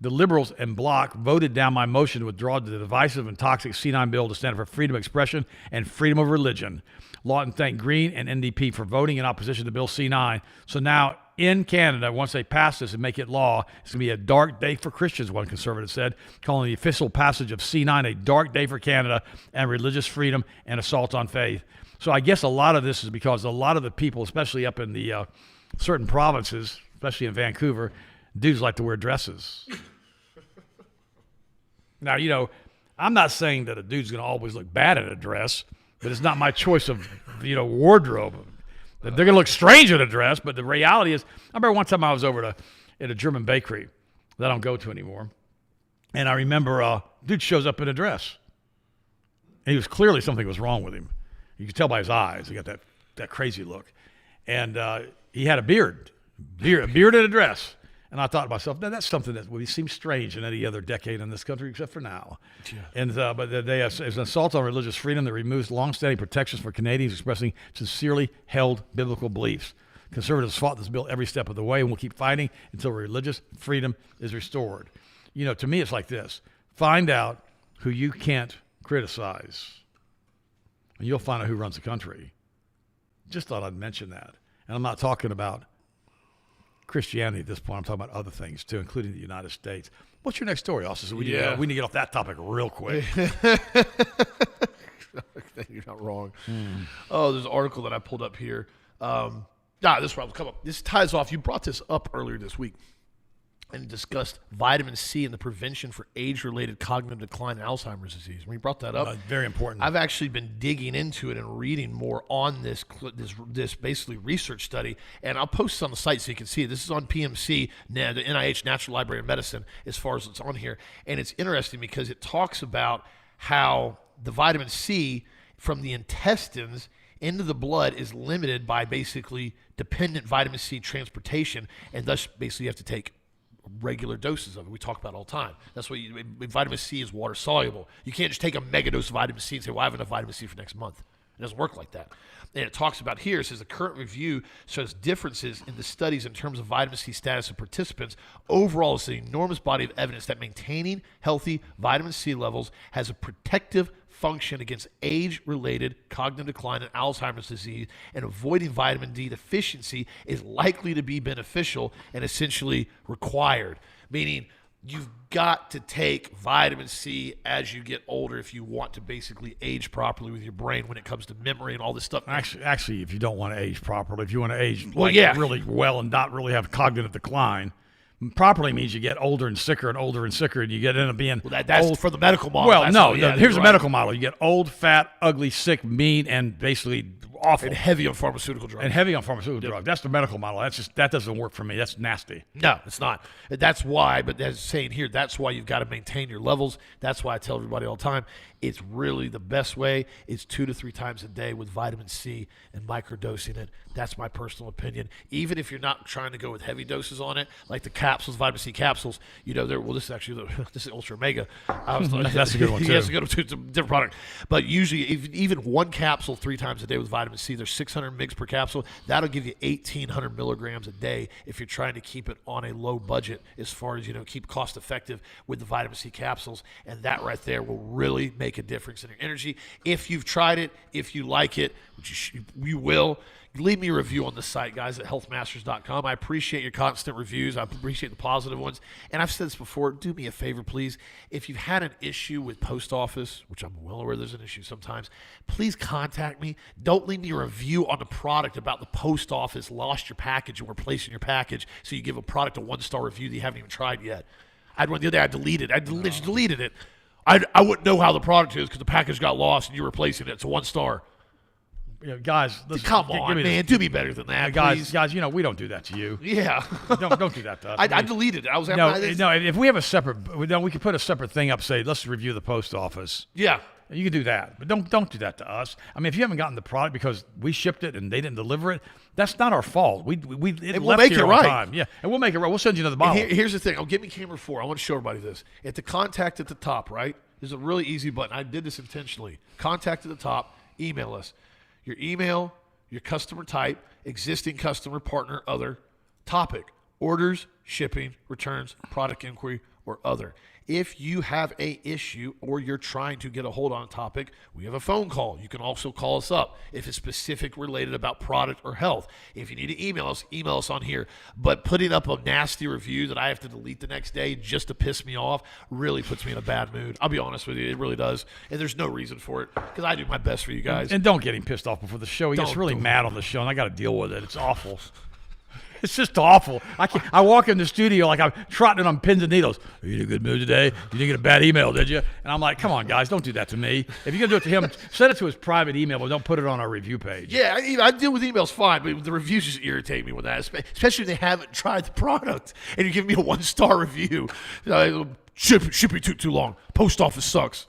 The Liberals and Bloc voted down my motion to withdraw the divisive and toxic C-9 bill to stand for freedom of expression and freedom of religion. Lawton thanked Green and NDP for voting in opposition to Bill C-9. So now in Canada, once they pass this and make it law, it's going to be a dark day for Christians, one conservative said, calling the official passage of C-9 a dark day for Canada and religious freedom and assault on faith. So I guess a lot of this is because a lot of the people, especially up in the certain provinces, especially in Vancouver, dudes like to wear dresses. Now, I'm not saying that a dude's going to always look bad in a dress, but it's not my choice of, wardrobe. They're going to look strange in a dress, but the reality is, I remember one time I was over at a German bakery that I don't go to anymore, and I remember a dude shows up in a dress. And he was clearly something was wrong with him. You could tell by his eyes. He got that crazy look. And he had a beard and a dress. And I thought to myself, now that's something that would seem strange in any other decade in this country except for now. Yeah. And but it's an assault on religious freedom that removes longstanding protections for Canadians expressing sincerely held biblical beliefs. Conservatives fought this bill every step of the way and will keep fighting until religious freedom is restored. To me, it's like this. Find out who you can't criticize, and you'll find out who runs the country. Just thought I'd mention that. And I'm not talking about Christianity at this point. I'm talking about other things too, including the United States. What's your next story, Austin? So we need to get off that topic real quick. You're not wrong. Oh, there's an article that I pulled up here. This will come up. This ties off. You brought this up earlier this week and discussed vitamin C and the prevention for age-related cognitive decline and Alzheimer's disease. When you brought that up, very important. I've actually been digging into it and reading more on this basically research study, and I'll post this on the site so you can see it. This is on PMC, the NIH Natural Library of Medicine, as far as it's on here, and it's interesting because it talks about how the vitamin C from the intestines into the blood is limited by basically dependent vitamin C transportation, and thus basically you have to take regular doses of it. We talk about it all the time. That's why vitamin C is water soluble. You can't just take a mega dose of vitamin C and say, well, I have enough vitamin C for next month. It doesn't work like that. And it talks about here, it says the current review shows differences in the studies in terms of vitamin C status of participants. Overall, it's an enormous body of evidence that maintaining healthy vitamin C levels has a protective function against age-related cognitive decline and Alzheimer's disease, and avoiding vitamin D deficiency is likely to be beneficial and essentially required, meaning you've got to take vitamin C as you get older if you want to basically age properly with your brain when it comes to memory and all this stuff. Actually, if you don't want to age properly, if you want to age really well and not really have cognitive decline, properly means you get older and sicker and you get into being that's old. For the medical model. Well, here's the medical model. You get old, fat, ugly, sick, mean, and basically awful. And heavy on pharmaceutical drugs. That's the medical model. That doesn't work for me. That's nasty. No, it's not. That's why, but as saying here, that's why you've got to maintain your levels. That's why I tell everybody all the time, it's really the best way is 2 to 3 times a day with vitamin C and microdosing it. That's my personal opinion. Even if you're not trying to go with heavy doses on it, like the capsules, vitamin C capsules, this is actually this is Ultra Omega. That's a good one too. That's a good one too. It's a different product. But usually, even one capsule 3 times a day with vitamin C, there's 600 mg per capsule. That'll give you 1,800 milligrams a day if you're trying to keep it on a low budget as far as, keep cost effective with the vitamin C capsules. And that right there will really make a difference in your energy. If you've tried it, if you like it, which you will, leave me a review on the site, guys, at healthmasters.com. I appreciate your constant reviews. I appreciate the positive ones. And I've said this before, do me a favor, please. If you've had an issue with post office, which I'm well aware there's an issue sometimes, please contact me. Don't leave me a review on the product about the post office lost your package and we're replacing your package, so you give a product a 1-star review that you haven't even tried yet. I had one the other day, I deleted it. I wouldn't know how the product is because the package got lost and you're replacing it. It's a 1-star. Guys, listen, come on, man, do me better than that, guys. Guys, we don't do that to you. Yeah, don't do that to us. I deleted it. I was no. If we have a separate, we could put a separate thing up. Say, let's review the post office. Yeah, you can do that, but don't do that to us. I mean, if you haven't gotten the product because we shipped it and they didn't deliver it, that's not our fault. We'll make it right. Time. Yeah, and we'll make it right. We'll send you another bottle. Here's the thing. Give me camera 4. I want to show everybody this. At the contact at the top, right? There's a really easy button. I did this intentionally. Contact at the top. Email us. Your email. Your customer type, existing customer, partner, other, topic, orders, shipping, returns, product inquiry, or other. If you have a issue or you're trying to get a hold on a topic, we have a phone call. You can also call us up if it's specific related about product or health. If you need to email us on here. But putting up a nasty review that I have to delete the next day just to piss me off really puts me in a bad mood. I'll be honest with you, it really does. And there's no reason for it because I do my best for you guys. And don't get him pissed off before the show. He gets really mad on the show, and I got to deal with it. It's awful. It's just awful. I walk in the studio like I'm trotting on pins and needles. Are you in a good mood today? You didn't get a bad email, did you? And I'm like, come on, guys, don't do that to me. If you're going to do it to him, send it to his private email, but don't put it on our review page. Yeah, I deal with emails fine, but the reviews just irritate me with that, especially if they haven't tried the product and you give me a 1-star review. Shipping took too long. Post office sucks.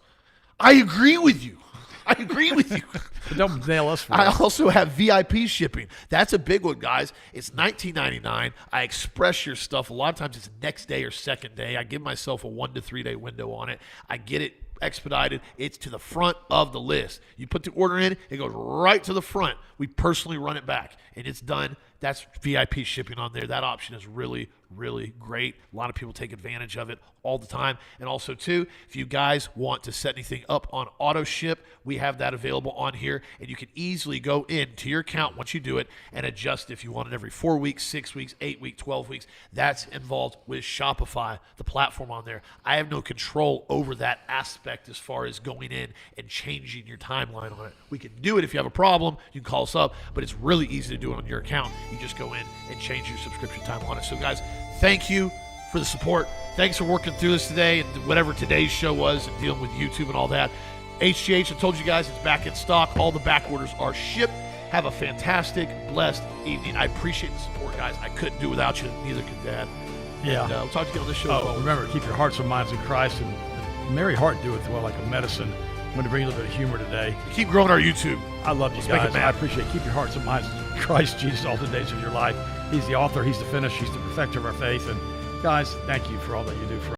I agree with you. But don't nail us for I it. also have VIP shipping. That's a big one, guys. It's $19.99. I express your stuff. A lot of times it's next day or second day. I give myself a 1 to 3 day window on it. I get it expedited. It's to the front of the list. You put the order in, it goes right to the front. We personally run it back, and it's done. That's VIP shipping on there. That option is really, really great. A lot of people take advantage of it all the time. And also, too, if you guys want to set anything up on auto ship, we have that available on here, and you can easily go into your account once you do it and adjust if you want it every 4 weeks, 6 weeks, 8 weeks, 12 weeks. That's involved with Shopify, the platform on there. I have no control over that aspect as far as going in and changing your timeline on it. We can do it if you have a problem. You can call us up, but it's really easy to do it on your account. You just go in and change your subscription time on it. So, guys, thank you for the support. Thanks for working through this today and whatever today's show was and dealing with YouTube and all that. HGH, I told you guys, it's back in stock. All the back orders are shipped. Have a fantastic, blessed evening. I appreciate the support, guys. I couldn't do without you. Neither could Dad. Yeah. And, we'll talk to you on this show. Remember, keep your hearts and minds in Christ, and Mary Hart doeth well like a medicine. I'm going to bring you a little bit of humor today. Keep growing our YouTube. I love you guys. I appreciate it. Keep your hearts and minds in Christ Jesus all the days of your life. He's the author. He's the finish. He's the perfecter of our faith. And guys, thank you for all that you do for us.